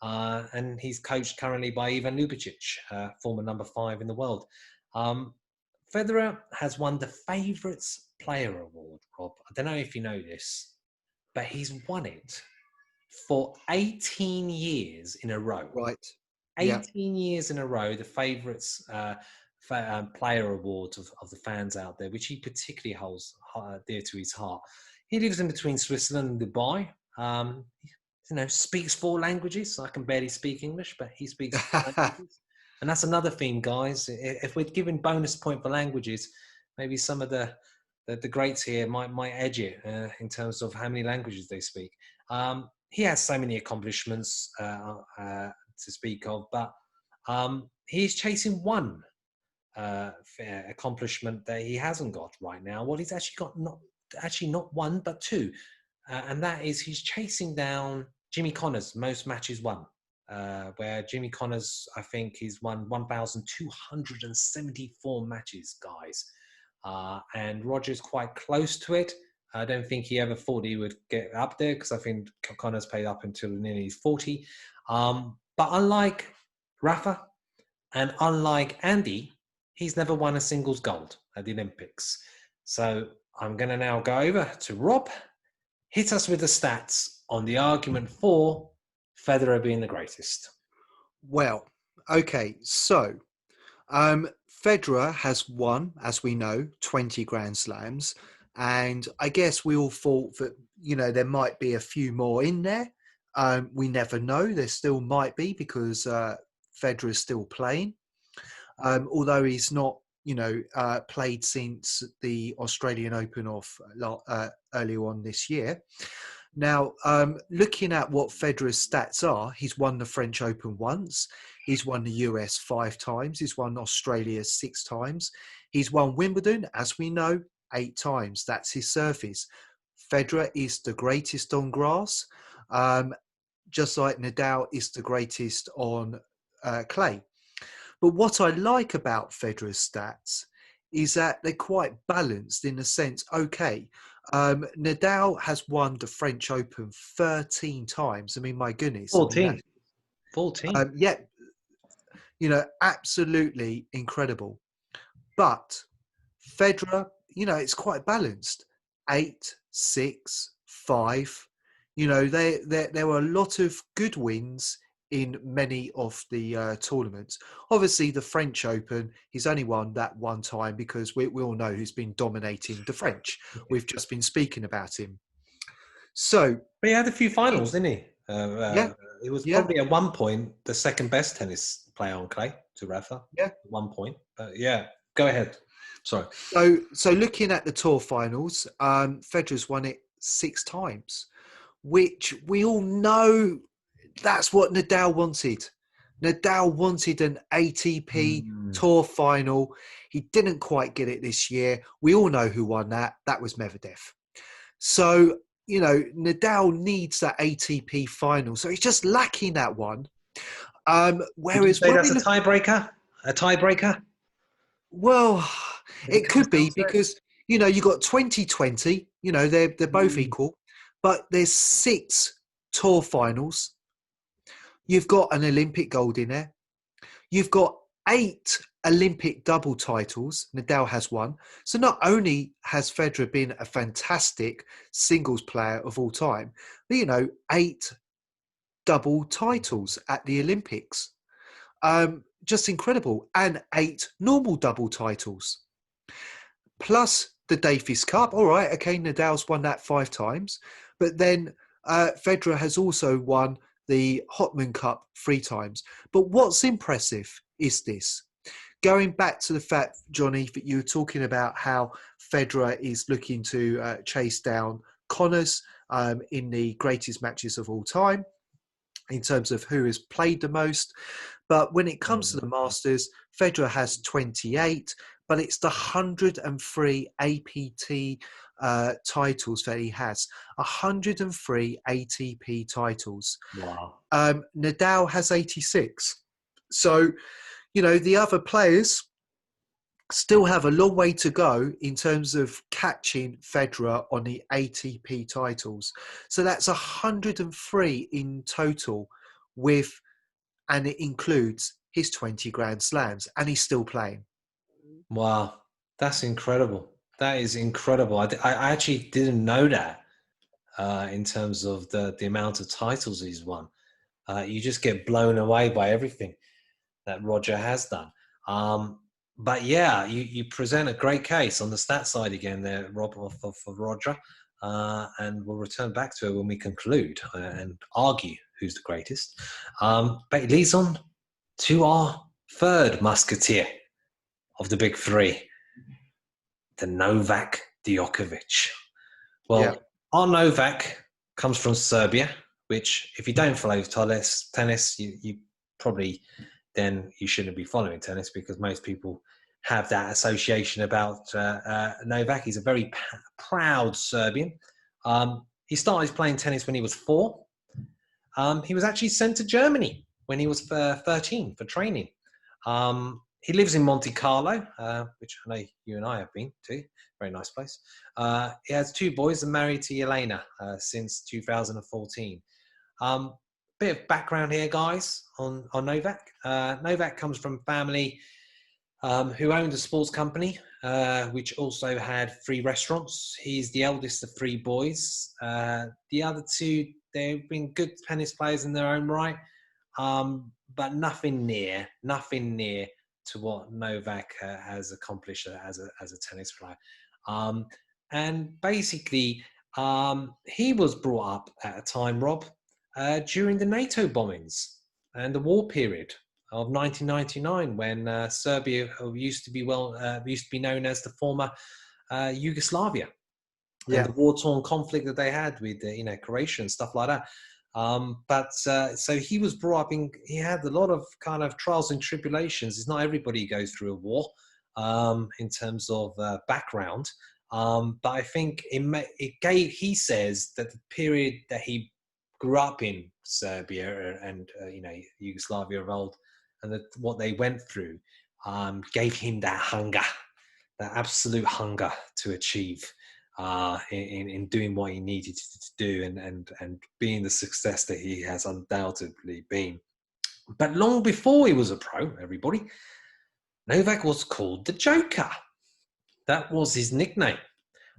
And he's coached currently by Ivan Ljubicic, former number 5 in the world. Federer has won the Favourites Player Award, Rob. I don't know if you know this, but he's won it for 18 years in a row. Right. Yeah. 18 years in a row, the favourites player awards of the fans out there, which he particularly holds dear to his heart. He lives in between Switzerland and Dubai. Speaks 4 languages. I can barely speak English, but he speaks 4 languages. And that's another theme, guys. If we're giving bonus point for languages, maybe some of the greats here might edge it in terms of how many languages they speak. He has so many accomplishments to speak of, but he's chasing one accomplishment that he hasn't got right now. Well, he's actually got not one, but 2. And that is he's chasing down Jimmy Connors' most matches won, where Jimmy Connors, I think, he's won 1,274 matches, guys. And Roger's quite close to it. I don't think he ever thought he would get up there because I think Connors played up until nearly 40. But unlike Rafa and unlike Andy, he's never won a singles gold at the Olympics. So I'm going to now go over to Rob. Hit us with the stats on the argument for Federer being the greatest. Well, okay, so Federer has won, as we know, 20 Grand Slams. And I guess we all thought that, there might be a few more in there. We never know. There still might be because Federer is still playing. Although he's not, played since the Australian Open earlier on this year. Now, looking at what Federer's stats are, he's won the French Open once. He's won the US 5 times. He's won Australia 6 times. He's won Wimbledon, as we know, 8 times. That's his surface. Federer is the greatest on grass, just like Nadal is the greatest on clay. But what I like about Federer's stats is that they're quite balanced in the sense, okay, Nadal has won the French Open 13 times. I mean, my goodness. 14. 14. Yeah, absolutely incredible. But Federer, it's quite balanced. 8, 6, 5. There were a lot of good wins in many of the tournaments. Obviously, the French Open, he's only won that one time because we all know who's been dominating the French. We've just been speaking about him. So, but he had a few finals, didn't he? Yeah. He was probably at one point the second best tennis player on clay to Rafa. Yeah. At one point. But yeah, go ahead. Sorry. So looking at the tour finals, Federer's won it 6 times, which we all know that's what Nadal wanted. Nadal wanted an ATP tour final. He didn't quite get it this year. We all know who won that. That was Medvedev. So, Nadal needs that ATP final. So he's just lacking that one. Whereas that's a tiebreaker? A tiebreaker? Well, it could be because, you got 2020, they're both equal, but there's 6 tour finals. You've got an Olympic gold in there. You've got 8 Olympic double titles. Nadal has 1. So not only has Federer been a fantastic singles player of all time, but, 8 double titles at the Olympics. Just incredible. And 8 normal double titles. Plus the Davis Cup. All right, okay, Nadal's won that 5 times. But then Federer has also won the Hopman Cup 3 times. But what's impressive is this. Going back to the fact, Johnny, that you were talking about how Federer is looking to chase down Connors in the greatest matches of all time, in terms of who has played the most. But when it comes to the Masters, Federer has 28, but it's the 103 APT titles that he has. 103 ATP titles. Wow. Nadal has 86. So, the other players still have a long way to go in terms of catching Federer on the ATP titles. So that's 103 in total and it includes his 20 Grand Slams, and he's still playing. Wow. That's incredible. That is incredible. I actually didn't know that in terms of the amount of titles he's won. You just get blown away by everything. that Roger has done. But yeah, you present a great case on the stat side again there, Rob, for Roger. And we'll return back to it when we conclude and argue who's the greatest. But it leads on to our third musketeer of the big three, the Novak Djokovic. Well, Yeah. our Novak comes from Serbia, which if you don't follow tennis, you probably then you shouldn't be following tennis because most people have that association about Novak. He's a very proud Serbian. He started playing tennis when he was 4. He was actually sent to Germany when he was 13 for training. He lives in Monte Carlo, which I know you and I have been to. Very nice place. He has 2 boys and married to Elena since 2014. Bit of background here, guys, on Novak. Novak comes from family who owned a sports company, which also had 3 restaurants. He's the eldest of 3 boys. The other 2, they've been good tennis players in their own right, but nothing near to what Novak has accomplished as a tennis player. And basically, he was brought up at a time, Rob, during the NATO bombings and the war period of 1999, when Serbia used to be known as the former Yugoslavia, and the war-torn conflict that they had with Croatia and stuff like that. So he was brought up he had a lot of kind of trials and tribulations. It's not everybody who goes through a war in terms of background. But I think he says that the period that he grew up in Serbia and Yugoslavia of old, and what they went through, gave him that hunger, that absolute hunger to achieve in doing what he needed to do and being the success that he has undoubtedly been. But long before he was a pro, everybody, Novak was called the Joker. That was his nickname.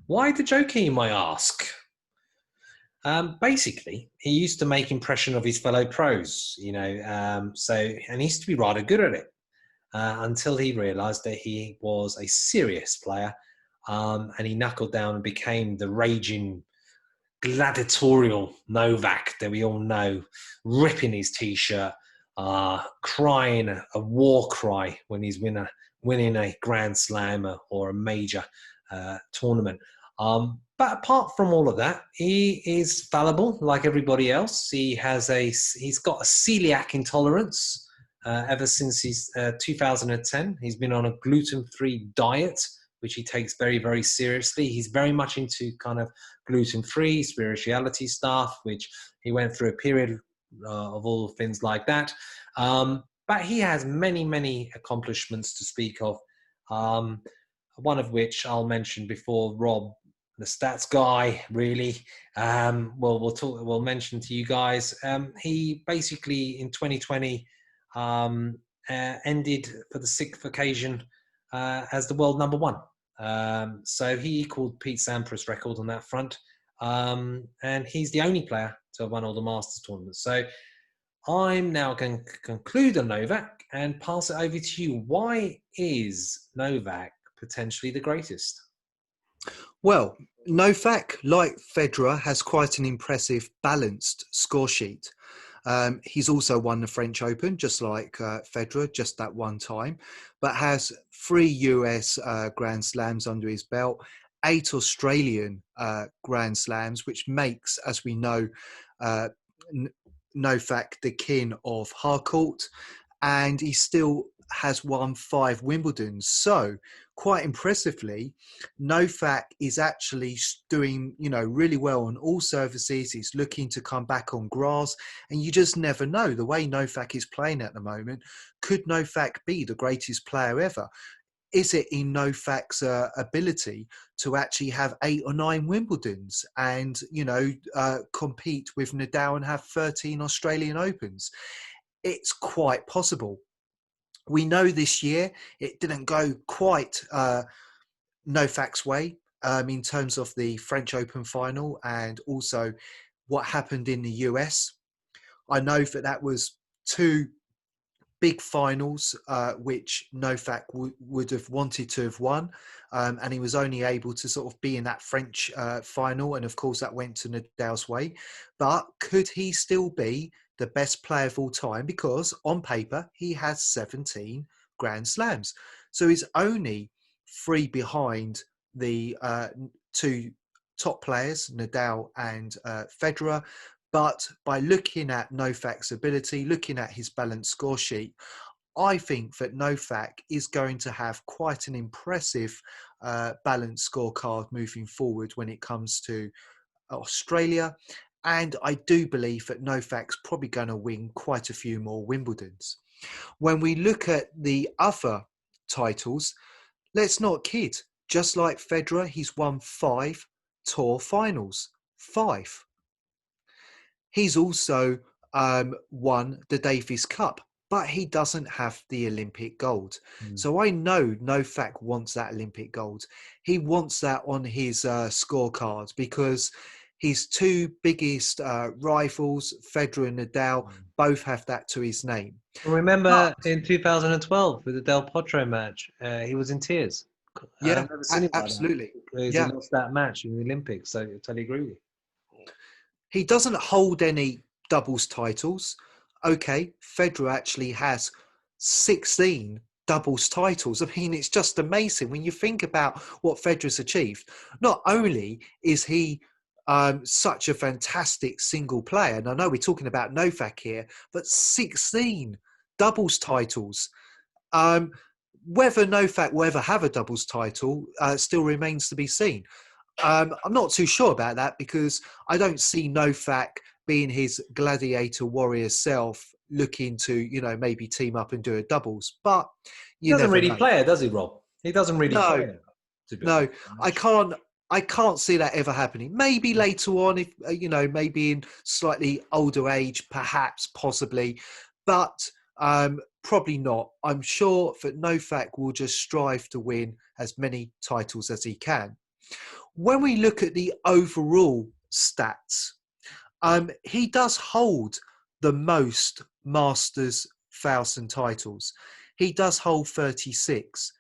Why the Joker, you might ask? Basically, he used to make impression of his fellow pros, and he used to be rather good at it until he realised that he was a serious player, and he knuckled down and became the raging gladiatorial Novak that we all know, ripping his t-shirt, crying a war cry when he's winning a Grand Slam or a major tournament. But apart from all of that, he is fallible like everybody else. He's got a celiac intolerance ever since 2010. He's been on a gluten-free diet, which he takes very, very seriously. He's very much into kind of gluten-free spirituality stuff, which he went through a period of all things like that. But he has many, many accomplishments to speak of. One of which I'll mention before Rob, the stats guy, really. We'll mention to you guys. He basically in 2020 ended for the 6th occasion as the world number 1. So he equaled Pete Sampras' record on that front. And he's the only player to have won all the Masters tournaments. So I'm now going to conclude on Novak and pass it over to you. Why is Novak potentially the greatest? Well, Novak, like Federer, has quite an impressive balanced score sheet. He's also won the French Open, just like Federer, just that one time, but has 3 US Grand Slams under his belt, 8 Australian Grand Slams, which makes, as we know, Novak the king of hardcourt, and he still has won 5 Wimbledons. So quite impressively, Novak is actually doing, really well on all surfaces. He's looking to come back on grass, and you just never know. The way Novak is playing at the moment, could Novak be the greatest player ever? Is it in Novak's ability to actually have 8 or 9 Wimbledons and, compete with Nadal and have 13 Australian Opens? It's quite possible. We know this year it didn't go quite Novak's way in terms of the French Open final and also what happened in the US. I know that was 2 big finals, which Novak would have wanted to have won. And he was only able to sort of be in that French final. And of course, that went to Nadal's way. But could he still be the best player of all time? Because on paper, he has 17 Grand Slams. So he's only 3 behind the 2 top players, Nadal and Federer. But by looking at Novak's ability, looking at his balanced score sheet, I think that Novak is going to have quite an impressive balanced scorecard moving forward when it comes to Australia. And I do believe that Novak's probably going to win quite a few more Wimbledons. When we look at the other titles, let's not kid. Just like Federer, he's won 5 tour finals. 5. He's also won the Davis Cup, but he doesn't have the Olympic gold. So I know Novak wants that Olympic gold. He wants that on his scorecard because his 2 biggest rivals, Federer and Nadal, both have that to his name. Remember in 2012 with the Del Potro match, he was in tears. Yeah, absolutely. Because he lost that match in the Olympics. So I totally agree with you. He doesn't hold any doubles titles. Okay, Federer actually has 16 doubles titles. I mean, it's just amazing when you think about what Federer's achieved. Not only is he such a fantastic single player, and I know we're talking about Novak here, but 16 doubles titles. Whether Novak will ever have a doubles title still remains to be seen. I'm not too sure about that because I don't see Novak being his gladiator warrior self looking to, maybe team up and do a doubles. But he doesn't really play it, does he, Rob? He doesn't really play it. No, I can't see that ever happening. Maybe later on, if maybe in slightly older age, perhaps, possibly, but probably not. I'm sure that Novak will just strive to win as many titles as he can. When we look at the overall stats, he does hold the most Masters 1000 titles. He does hold 36,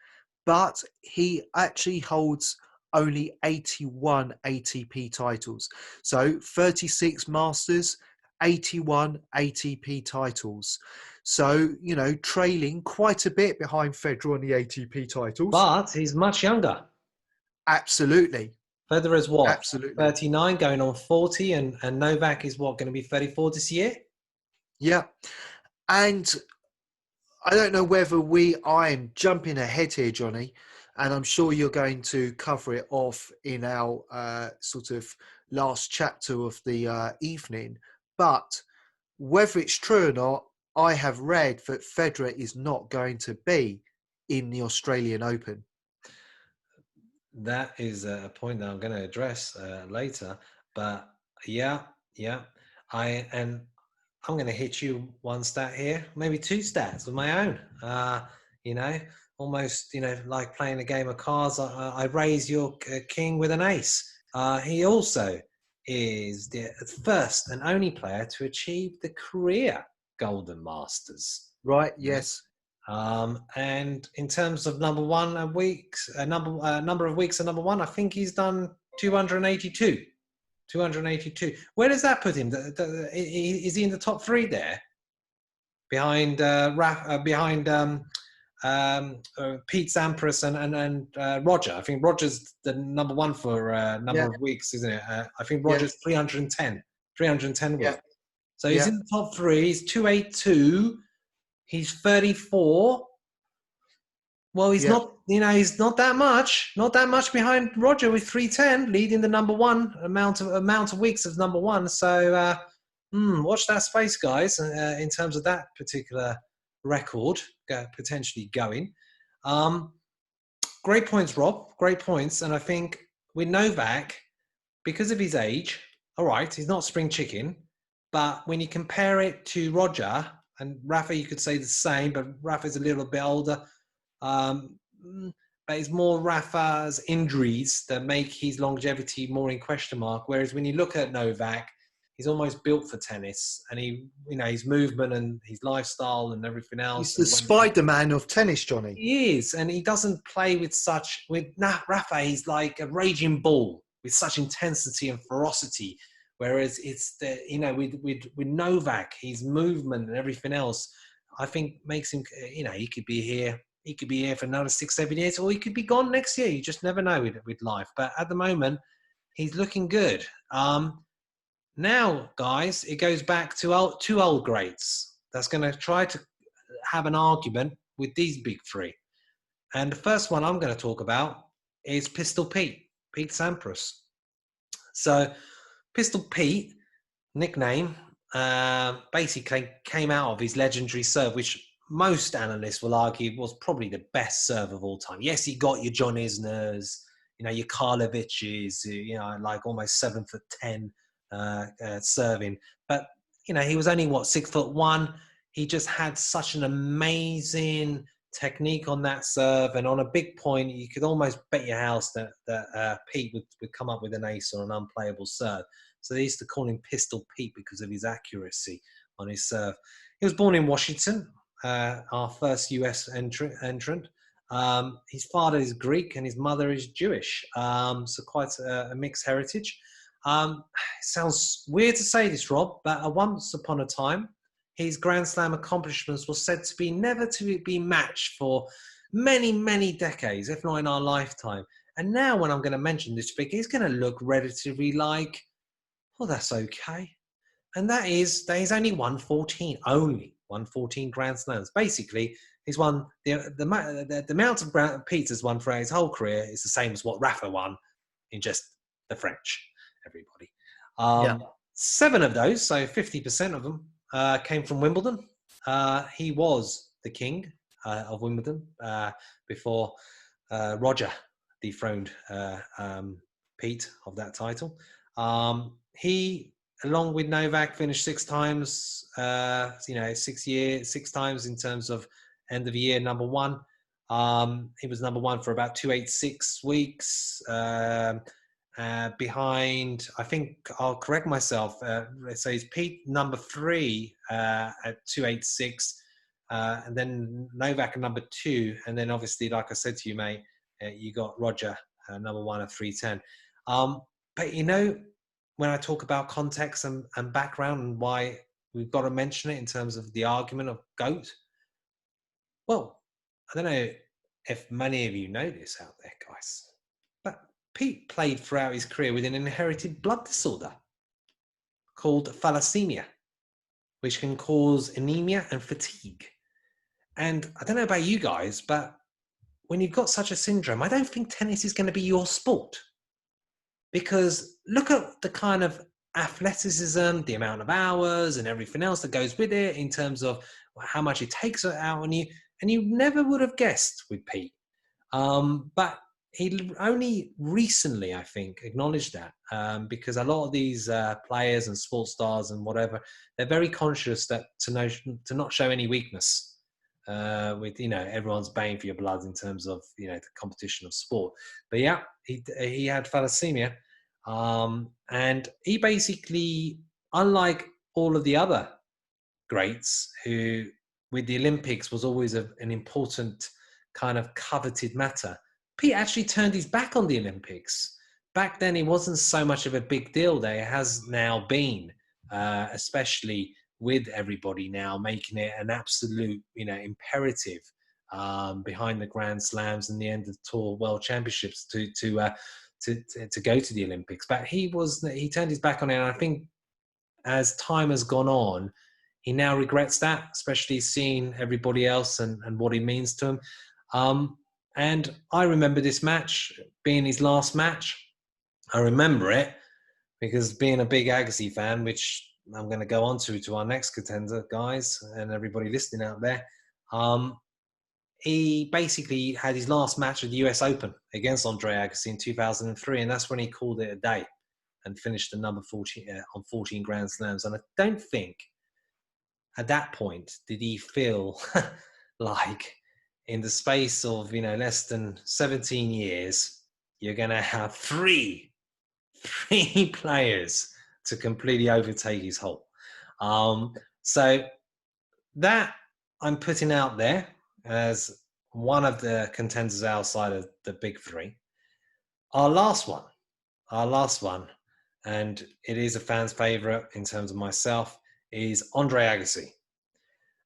but he actually holds only 81 ATP titles. So 36 Masters, 81 ATP titles. So, trailing quite a bit behind Federer on the ATP titles. But he's much younger. Absolutely. Federer's what? Absolutely. 39 going on 40 and Novak is what, going to be 34 this year? Yeah. And I don't know whether I'm jumping ahead here, Johnny, and I'm sure you're going to cover it off in our sort of last chapter of the evening. But whether it's true or not, I have read that Federer is not going to be in the Australian Open. That is a point that I'm going to address later. But yeah. I'm going to hit you one stat here, maybe 2 stats of my own. Almost, like playing a game of cards. I raise your king with an ace. He also is the first and only player to achieve the career Golden Masters. Right. Yes. And in terms of number of weeks at number one, I think he's done 282. 282. Where does that put him? Is he in the top 3 there? Behind Pete Sampras and Roger. I think Roger's the number 1 for number of weeks, isn't it? I think Roger's 310 weeks. So he's in the top 3. He's 282. He's 34. Well, he's not, he's not that much behind Roger with 310, leading the number 1 amount of weeks as number 1. So watch that space, guys, in terms of that particular record potentially going. Great points, Rob. Great points. And I think with Novak, because of his age, all right, he's not spring chicken, but when you compare it to Roger and Rafa, you could say the same, but Rafa's a little bit older. But it's more Rafa's injuries that make his longevity more in question mark. Whereas when you look at Novak, he's almost built for tennis, and his movement and his lifestyle and everything He's else. the And Spider-Man of tennis, Johnny. he is, and he doesn't play Rafa. He's like a raging bull with such intensity and ferocity. Whereas it's with Novak, his movement and everything else, I think makes him. He could be here. He could be here for another 6-7 years, or he could be gone next year. You just never know with life. But at the moment, he's looking good. Now, guys, it goes back to two old greats that's going to try to have an argument with these big three. And the first one I'm going to talk about is Pistol Pete Sampras. So Pistol Pete, nickname, basically came out of his legendary serve, which most analysts will argue was probably the best serve of all time. Yes, he got your John Isners, your Karlovic's, like almost 7'10" serving. But, he was only, 6'1". He just had such an amazing technique on that serve. And on a big point, you could almost bet your house that Pete would come up with an ace on an unplayable serve. So they used to call him Pistol Pete because of his accuracy on his serve. He was born in Washington, our first US entrant. His father is Greek and his mother is Jewish. So quite a mixed heritage. It sounds weird to say this, Rob, but once upon a time, his Grand Slam accomplishments were said to be never to be matched for many, many decades, if not in our lifetime. And now when I'm going to mention this figure, he's going to look relatively like, well, that's okay. And that is that he's only won 14 Grand Slams. Basically, he's won the amount of Peter's won for his whole career is the same as what Rafa won in just the French, everybody. 7 of those, so 50% of them, came from Wimbledon. He was the king of Wimbledon before Roger dethroned Pete of that title. He, along with Novak, finished 6 times, 6 times in terms of end of the year number one. He was number one for about 286 weeks. Behind, I think I'll correct myself. So it's Pete number 3 at 286, and then Novak at number 2, and then obviously, like I said to you, mate, you got Roger number 1 at 310. But when I talk about context and background and why we've got to mention it in terms of the argument of GOAT, well, I don't know if many of you know this out there, guys, but Pete played throughout his career with an inherited blood disorder called thalassemia, which can cause anemia and fatigue. And I don't know about you guys, but when you've got such a syndrome, I don't think tennis is going to be your sport. Because look at the kind of athleticism, the amount of hours and everything else that goes with it in terms of how much it takes out on you. And you never would have guessed with Pete. But he only recently, I think, acknowledged that because a lot of these players and sports stars and whatever, they're very conscious that to not show any weakness with, everyone's baying for your blood in terms of, the competition of sport. But yeah, he had thalassemia. And he basically, unlike all of the other greats who, with the Olympics, was always an important kind of coveted matter, Pete actually turned his back on the Olympics. Back then, it wasn't so much of a big deal. There has now been, especially with everybody now making it an absolute, imperative behind the Grand Slams and the end of Tour World Championships to go to the Olympics. But he turned his back on it. And I think as time has gone on, he now regrets that, especially seeing everybody else and what it means to him. And I remember this match being his last match. I remember it because being a big Agassi fan, which I'm going to go on to our next contender, guys, and everybody listening out there, he basically had his last match at the US Open against Andre Agassi in 2003, and that's when he called it a day and finished the number 14 on 14 Grand Slams. And I don't think at that point did he feel like in the space of less than 17 years, you're going to have three players to completely overtake his hole. So that I'm putting out there as one of the contenders outside of the big three. Our last one, and it is a fan's favorite in terms of myself, is Andre Agassi.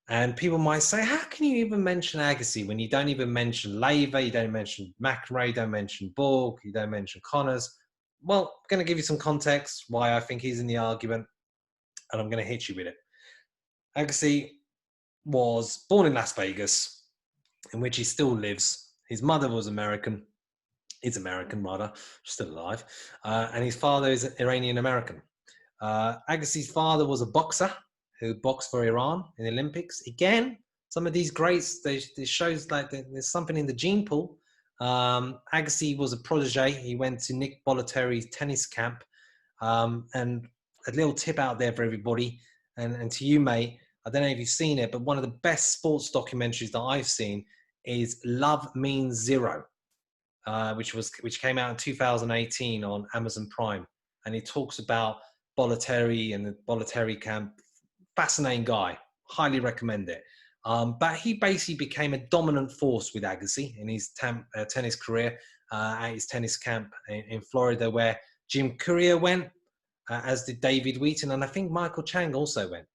And people might say, how can you even mention Agassi when you don't even mention Laver, you don't mention McEnroe, you don't mention Borg, you don't mention Connors? Well, I'm going to give you some context why I think he's in the argument, and I'm going to hit you with it. Agassi was born in Las Vegas, in which he still lives. His mother was American. He's American, rather, still alive. And his father is Iranian American. Agassi's father was a boxer who boxed for Iran in the Olympics. Again, some of these greats, this shows like there's something in the gene pool. Agassi was a protege. He went to Nick Bollettieri's tennis camp. And a little tip out there for everybody, and to you, mate, I don't know if you've seen it, but one of the best sports documentaries that I've seen is Love Means Zero, which came out in 2018 on Amazon Prime. And he talks about Bollettieri and the Bollettieri camp. Fascinating guy. Highly recommend it. But he basically became a dominant force with Agassi in his tennis career at his tennis camp in Florida, where Jim Courier went, as did David Wheaton, and I think Michael Chang also went.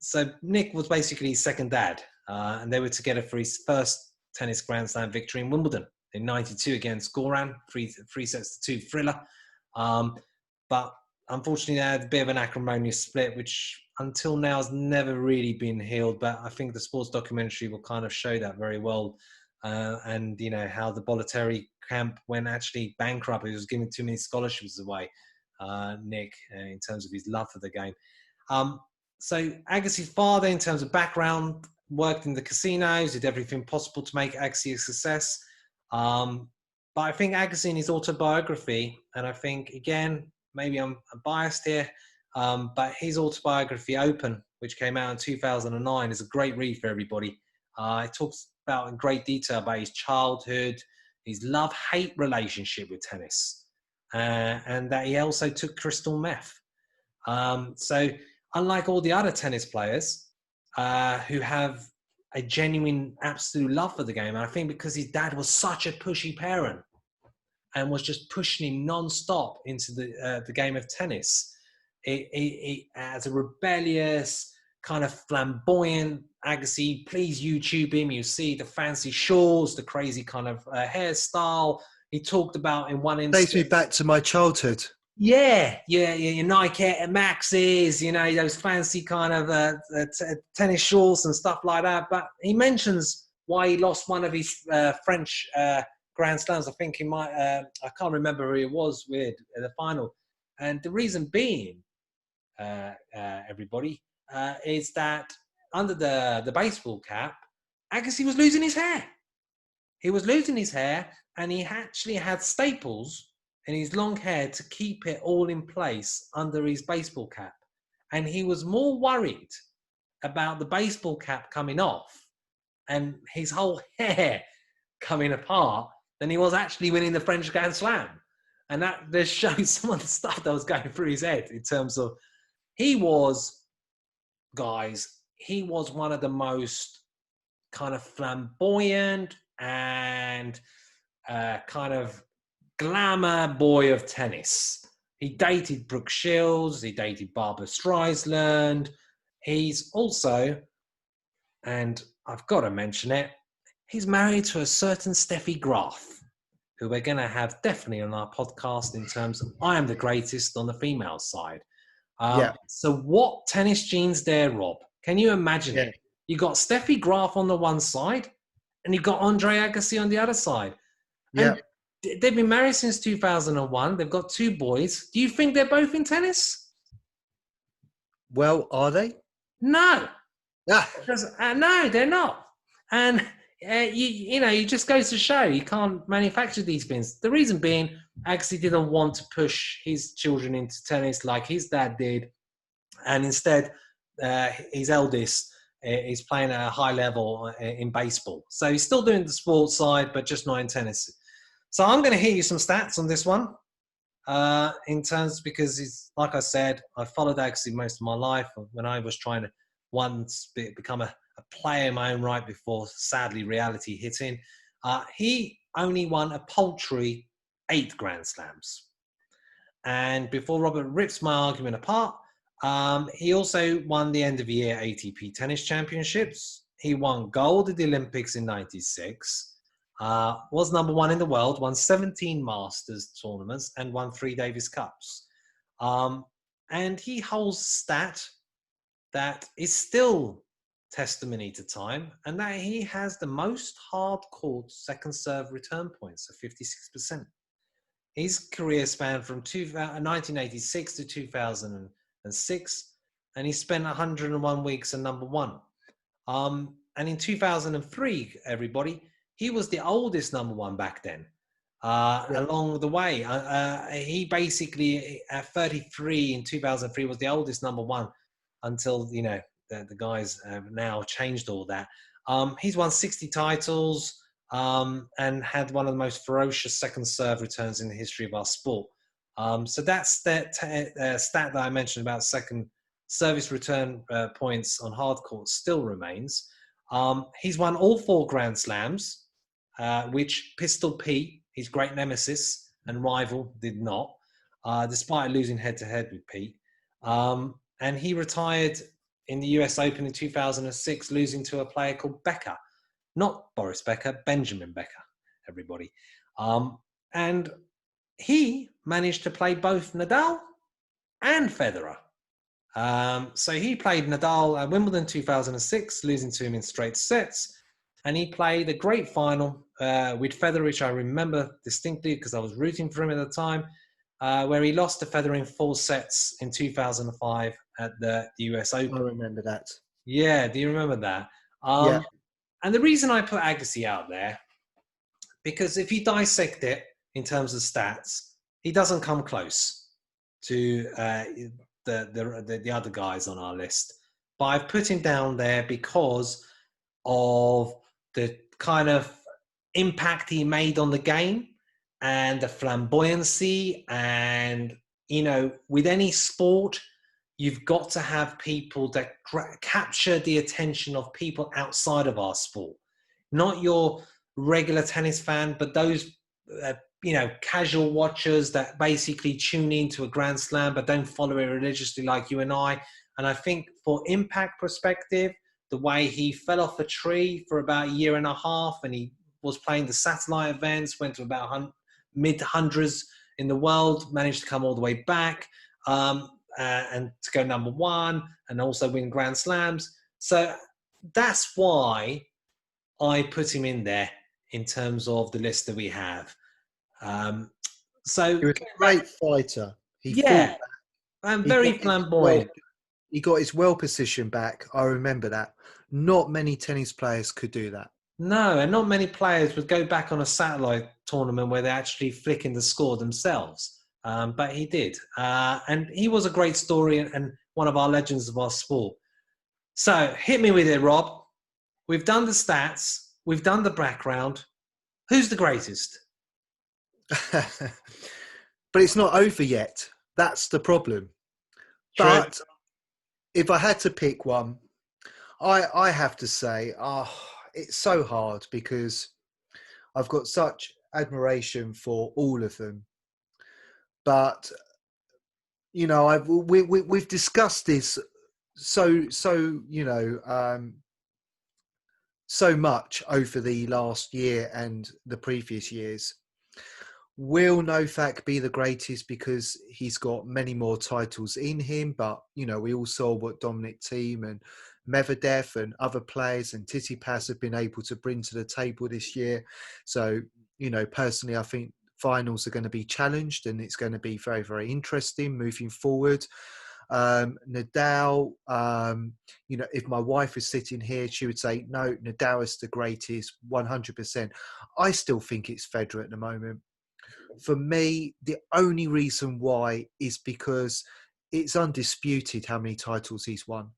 So Nick was basically his second dad, and they were together for his first tennis Grand Slam victory in Wimbledon in '92 against Goran, three sets to 2 thriller. But unfortunately, they had a bit of an acrimonious split, which until now has never really been healed. But I think the sports documentary will kind of show that very well. And, you know, how the Bollettieri camp went actually bankrupt. He was giving too many scholarships away, Nick, in terms of his love for the game. So Agassi's father, in terms of background, worked in the casinos, did everything possible to make Agassi a success. But I think Agassi in his autobiography, and I think, again, maybe I'm biased here, but his autobiography, Open, which came out in 2009, is a great read for everybody. It talks about in great detail about his childhood, his love-hate relationship with tennis, and that he also took crystal meth. So unlike all the other tennis players who have a genuine, absolute love for the game, and I think because his dad was such a pushy parent and was just pushing him non-stop into the game of tennis, it as a rebellious, kind of flamboyant Agassi, please YouTube him, you see the fancy shawls, the crazy kind of hairstyle. He talked about in one instance. Takes me back to my childhood. Yeah, your Nike Air Maxes, you know, those fancy kind of tennis shorts and stuff like that. But he mentions why he lost one of his French Grand Slams. I think he might, I can't remember who it was with the final. And the reason being, everybody, is that under the baseball cap, Agassi was losing his hair. He was losing his hair, and he actually had staples in his long hair to keep it all in place under his baseball cap. And he was more worried about the baseball cap coming off and his whole hair coming apart than he was actually winning the French Grand Slam. And that just shows some of the stuff that was going through his head in terms of he was one of the most kind of flamboyant and kind of glamour boy of tennis. He dated Brooke Shields, he dated Barbara Streisand. He's also, and I've got to mention it, he's married to a certain Steffi Graf, who we're going to have definitely on our podcast in terms of I am the greatest on the female side. So what tennis genes there, Rob? Can you imagine it? You got Steffi Graf on the one side and you got Andre Agassi on the other side. Yeah. And they've been married since 2001. They've got 2 boys. Do you think they're both in tennis? Well, are they? No. Yeah. No, they're not. And you just goes to show you can't manufacture these things. The reason being, Agassi didn't want to push his children into tennis like his dad did, and instead, his eldest is playing at a high level in baseball. So he's still doing the sports side, but just not in tennis. So I'm going to hit you some stats on this one. in terms because it's like I said, I followed Agassi most of my life. When I was trying to once become a player in my own right before sadly reality hit in, he only won a paltry 8 Grand Slams. And before Robert rips my argument apart, he also won the end of year ATP tennis championships. He won gold at the Olympics in '96, was number 1 in the world, won 17 Masters tournaments, and won 3 Davis Cups. And he holds a stat that is still testimony to time, and that he has the most hard-court second serve return points of 56%. His career spanned from 1986 to 2006, and he spent 101 weeks at number 1. And in 2003, everybody, he was the oldest number 1 back then. Along the way, he basically, at 33 in 2003, was the oldest number 1 until, the guys have now changed all that. He's won 60 titles. And had one of the most ferocious second serve returns in the history of our sport. So that's that stat that I mentioned about second service return points on hard court still remains. He's won all 4 Grand Slams, which Pistol Pete, his great nemesis and rival, did not, despite losing head-to-head with Pete. And he retired in the US Open in 2006, losing to a player called Becker. Not Boris Becker, Benjamin Becker, everybody. And he managed to play both Nadal and Federer. So he played Nadal at Wimbledon 2006, losing to him in straight sets. And he played a great final with Federer, which I remember distinctly because I was rooting for him at the time, where he lost to Federer in 4 sets in 2005 at the US Open. I remember that. Yeah, do you remember that? Yeah. And the reason I put Agassi out there, because if you dissect it in terms of stats, he doesn't come close to the other guys on our list. But I've put him down there because of the kind of impact he made on the game and the flamboyancy. And, with any sport, you've got to have people that capture the attention of people outside of our sport. Not your regular tennis fan, but those, casual watchers that basically tune into a Grand Slam but don't follow it religiously like you and I. And I think for impact perspective, the way he fell off a tree for about a year and a half and he was playing the satellite events, went to about mid-hundreds in the world, managed to come all the way back. And to go number 1 and also win Grand Slams. So that's why I put him in there in terms of the list that we have. So he was a great fighter. And very flamboyant. He got his well position back. I remember that. Not many tennis players could do that. No, and not many players would go back on a satellite tournament where they're actually flicking the score themselves. But he did. And he was a great story and one of our legends of our sport. So hit me with it, Rob. We've done the stats. We've done the background. Who's the greatest? But it's not over yet. That's the problem. True. But if I had to pick one, I have to say, it's so hard because I've got such admiration for all of them. But we've discussed this so much over the last year and the previous years. Will Novak be the greatest because he's got many more titles in him? But we all saw what Dominic Thiem and Medvedev and other players and Tsitsipas have been able to bring to the table this year. So personally, I think finals are going to be challenged and it's going to be very, very interesting moving forward. Nadal, if my wife was sitting here, she would say, no, Nadal is the greatest, 100%. I still think it's Federer at the moment. For me, the only reason why is because it's undisputed how many titles he's won.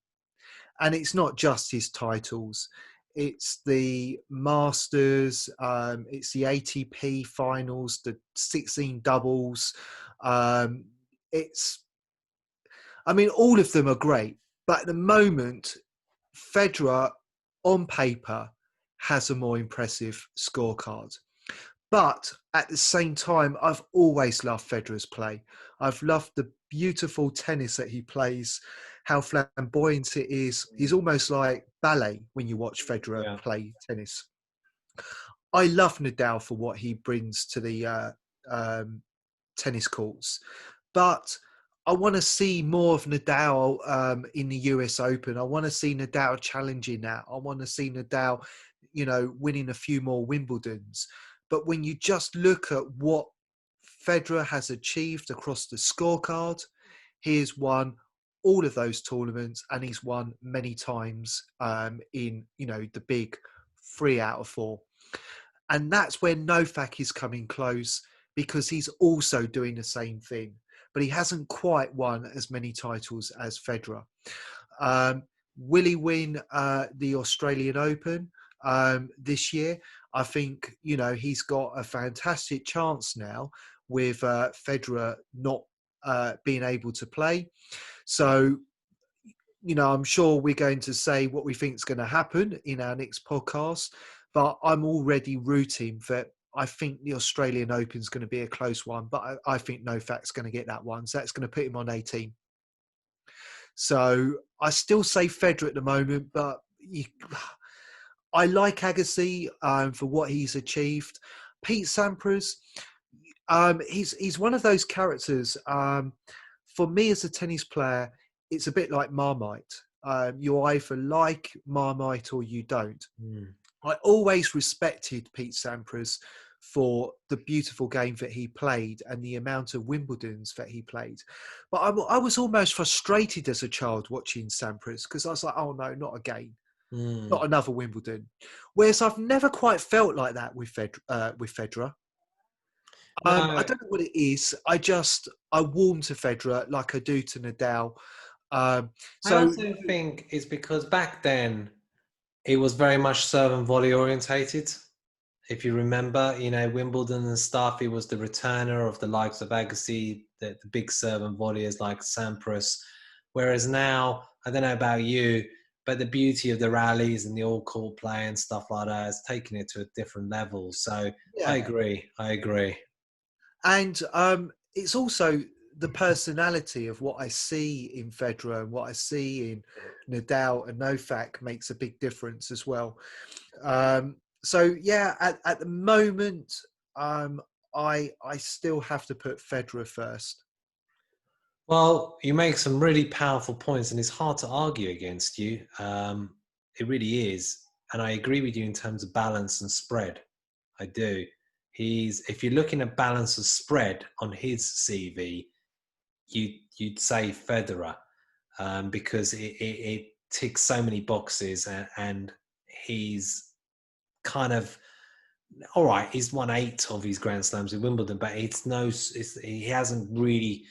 And it's not just his titles. It's the Masters, it's the ATP finals, the 16 doubles. It's, I mean, all of them are great, but at the moment, Federer on paper has a more impressive scorecard. But at the same time, I've always loved Federer's play. I've loved the beautiful tennis that he plays, how flamboyant it is. He's almost like ballet when you watch Federer Yeah. play tennis. I love Nadal for what he brings to the tennis courts, but I want to see more of Nadal in the US Open. I want to see Nadal challenging that. I want to see Nadal, winning a few more Wimbledons. But when you just look at what Federer has achieved across the scorecard, he has won all of those tournaments, and he's won many times in the big 3 out of 4. And that's where Novak is coming close, because he's also doing the same thing, but he hasn't quite won as many titles as Federer. Will he win the Australian Open this year? I think, he's got a fantastic chance now with Federer not being able to play. So, I'm sure we're going to say what we think is going to happen in our next podcast, but I'm already rooting for, I think the Australian Open is going to be a close one, but I think Novak's going to get that one. So that's going to put him on 18. So I still say Federer at the moment, but I like Agassi for what he's achieved. Pete Sampras, he's one of those characters. For me as a tennis player, it's a bit like Marmite. You either like Marmite or you don't. I always respected Pete Sampras for the beautiful game that he played and the amount of Wimbledons that he played. But I was almost frustrated as a child watching Sampras, because I was like, oh no, not again. Not another Wimbledon. Whereas I've never quite felt like that with Federer. No, I don't know what it is. I warm to Federer like I do to Nadal. I also think it's because back then it was very much serve and volley orientated. If you remember, Wimbledon and stuff, he was the returner of the likes of Agassi, the big serve and volleyers like Sampras. Whereas now, I don't know about you, but the beauty of the rallies and the all-court play and stuff like that has taken it to a different level. So Yeah. I agree. And it's also the personality of what I see in Federer and what I see in Nadal and Novak makes a big difference as well. So yeah, at the moment, I still have to put Federer first. Well, you make some really powerful points, and it's hard to argue against you. It really is. And I agree with you in terms of balance and spread. I do. If you're looking at balance of spread on his CV, you'd say Federer, because it ticks so many boxes, and he's kind of, all right, he's won 8 of his Grand Slams in Wimbledon, but he hasn't really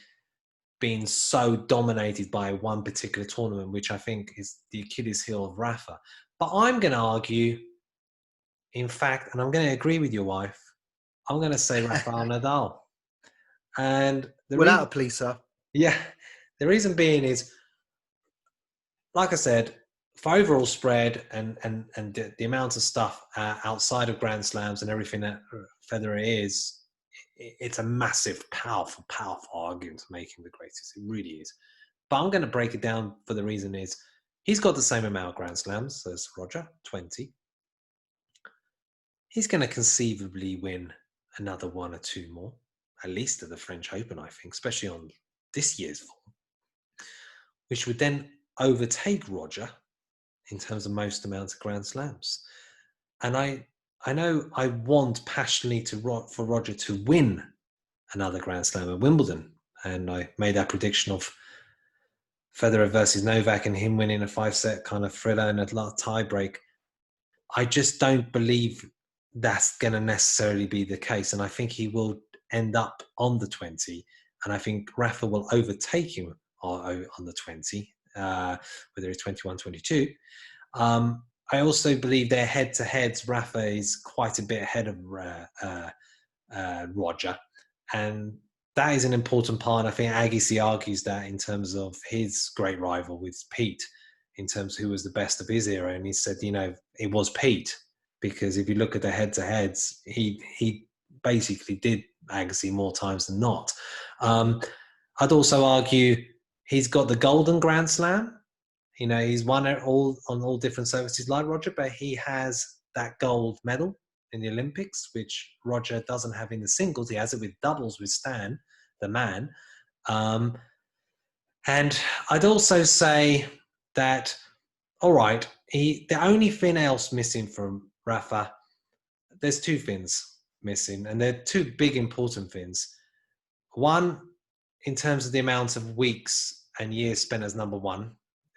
been so dominated by one particular tournament, which I think is the Achilles heel of Rafa. But I'm going to argue, in fact, and I'm going to agree with your wife, I'm going to say Rafael Nadal. And without a pleaser. Yeah, the reason being is, like I said, for overall spread and the amount of stuff outside of Grand Slams and everything that Federer is, it's a massive, powerful argument to make him the greatest. It really is. But I'm going to break it down for the reason is he's got the same amount of Grand Slams as Roger, 20. He's going to conceivably win another 1 or 2 more, at least at the French Open, I think, especially on this year's form, which would then overtake Roger in terms of most amounts of Grand Slams. And I know I want passionately for Roger to win another Grand Slam at Wimbledon. And I made that prediction of Federer versus Novak and him winning a 5-set kind of thriller and a tie break. I just don't believe that's going to necessarily be the case. And I think he will end up on the 20. And I think Rafa will overtake him on the 20, whether it's 21, 22. I also believe their head-to-heads, Rafa is quite a bit ahead of Roger. And that is an important part. I think Agassi argues that in terms of his great rival with Pete, in terms of who was the best of his era. And he said, it was Pete, because if you look at the head-to-heads, he basically did Agassi more times than not. I'd also argue he's got the golden Grand Slam. He's won it all on all different surfaces like Roger, but he has that gold medal in the Olympics, which Roger doesn't have in the singles. He has it with doubles with Stan, the man. And I'd also say that, all right, the only thing else missing from Rafa, there's two things missing, and they're two big important things. One, in terms of the amount of weeks and years spent as number one,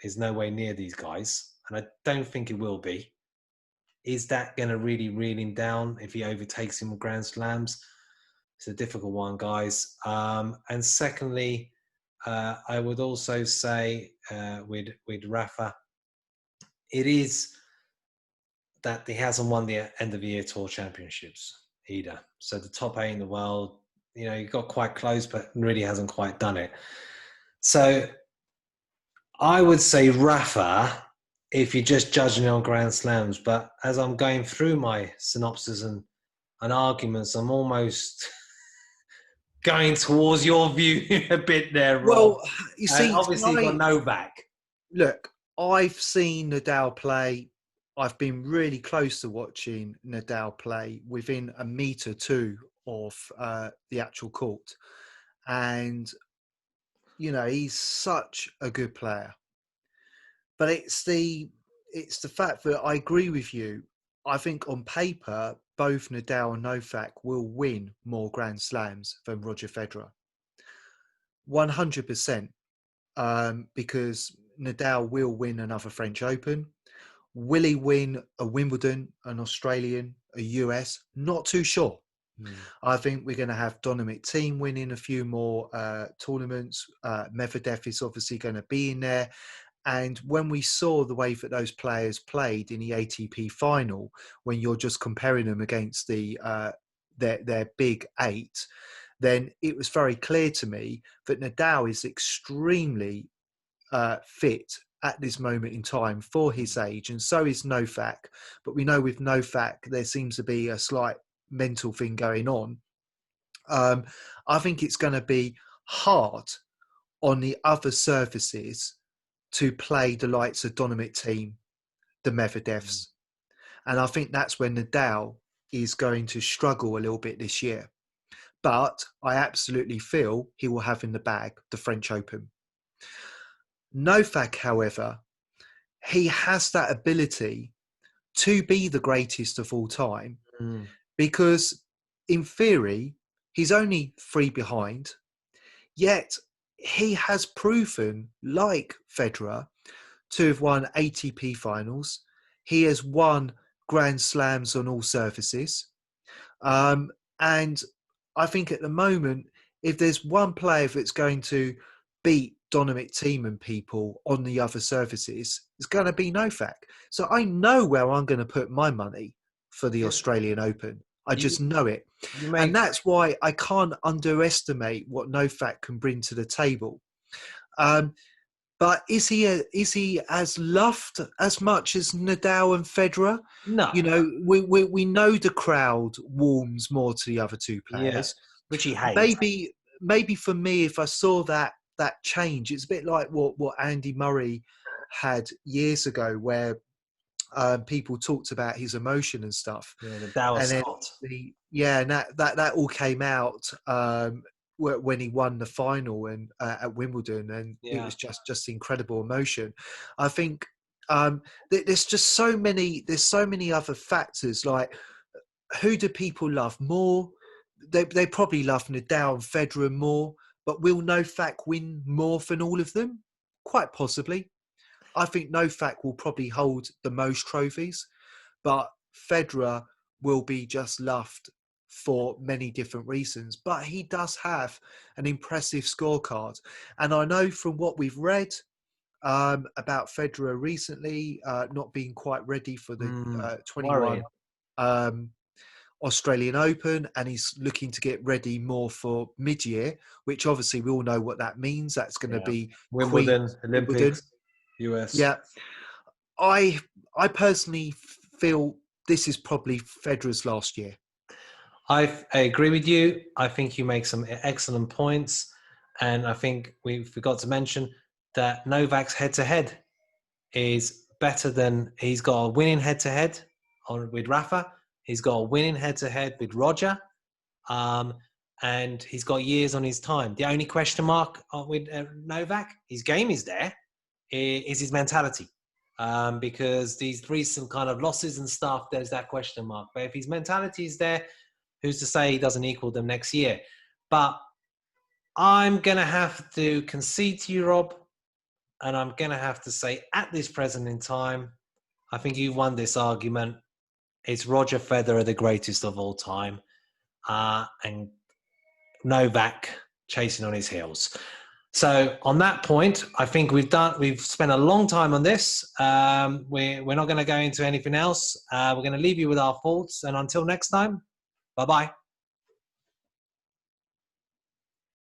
is nowhere near these guys, and I don't think it will be. Is that going to really reel him down if he overtakes him with Grand Slams? It's a difficult one, guys. And secondly, I would also say with Rafa, it is that he hasn't won the end of the year tour championships either. So the top 8 in the world, he got quite close, but really hasn't quite done it. So I would say Rafa, if you're just judging on Grand Slams, but as I'm going through my synopsis and arguments, I'm almost going towards your view a bit there, Rob. Well, you see, and obviously you've got Novak. Look, I've seen Nadal play. I've been really close to watching Nadal play within a metre too of the actual court. And, he's such a good player. But it's the fact that I agree with you. I think on paper, both Nadal and Novak will win more Grand Slams than Roger Federer. 100%. Because Nadal will win another French Open. Will he win a Wimbledon, an Australian, a US? Not too sure. I think we're going to have Dominic Thiem winning a few more tournaments. Medvedev is obviously going to be in there. And when we saw the way that those players played in the ATP final, when you're just comparing them against their big 8, then it was very clear to me that Nadal is extremely fit at this moment in time for his age, and so is Novak. But we know with Novak, there seems to be a slight mental thing going on. I think it's going to be hard on the other surfaces to play the likes of Dominic Thiem, the Medvedevs. And I think that's when Nadal is going to struggle a little bit this year. But I absolutely feel he will have in the bag the French Open. Novak, however, he has that ability to be the greatest of all time because in theory, he's only 3 behind, yet he has proven, like Federer, to have won ATP finals. He has won Grand Slams on all surfaces. And I think at the moment, if there's one player that's going to beat Dominic Thiem and people on the other surfaces, it's going to be Novak. So I know where I'm going to put my money for the Australian Open. I just know it. And that's why I can't underestimate what Novak can bring to the table. But is he as loved as much as Nadal and Federer? No. We know the crowd warms more to the other two players. Which he hates. Maybe for me, if I saw that change, it's a bit like what Andy Murray had years ago, where people talked about his emotion and stuff. Yeah, Nadal and Scott. And that all came out when he won the final and at Wimbledon, and it was just incredible emotion. I think there's just so many other factors, like who do people love more? They probably love Nadal and Federer more, but will Novak win more than all of them? Quite possibly. I think Novak will probably hold the most trophies, but Federer will be just loved for many different reasons. But he does have an impressive scorecard. And I know from what we've read about Federer recently not being quite ready for the 21 Australian Open, and he's looking to get ready more for mid-year, which obviously we all know what that means. That's going to Yeah. be Wimbledon, Wimbledon. Olympics, US. Yeah, I personally feel this is probably Federer's last year. I agree with you. I think you make some excellent points. And I think we forgot to mention that Novak's head-to-head is better than, he's got a winning head-to-head with Rafa. He's got a winning head-to-head with Roger. And he's got years on his time. The only question mark with Novak, his game is there, is his mentality. Because these recent kind of losses and stuff, there's that question mark. But if his mentality is there, who's to say he doesn't equal them next year? But I'm going to have to concede to you, Rob, and I'm going to have to say at this present in time, I think you won this argument. It's Roger Federer, the greatest of all time, and Novak chasing on his heels. So on that point, I think we've spent a long time on this. We're not going to go into anything else. We're going to leave you with our thoughts. And until next time, bye-bye.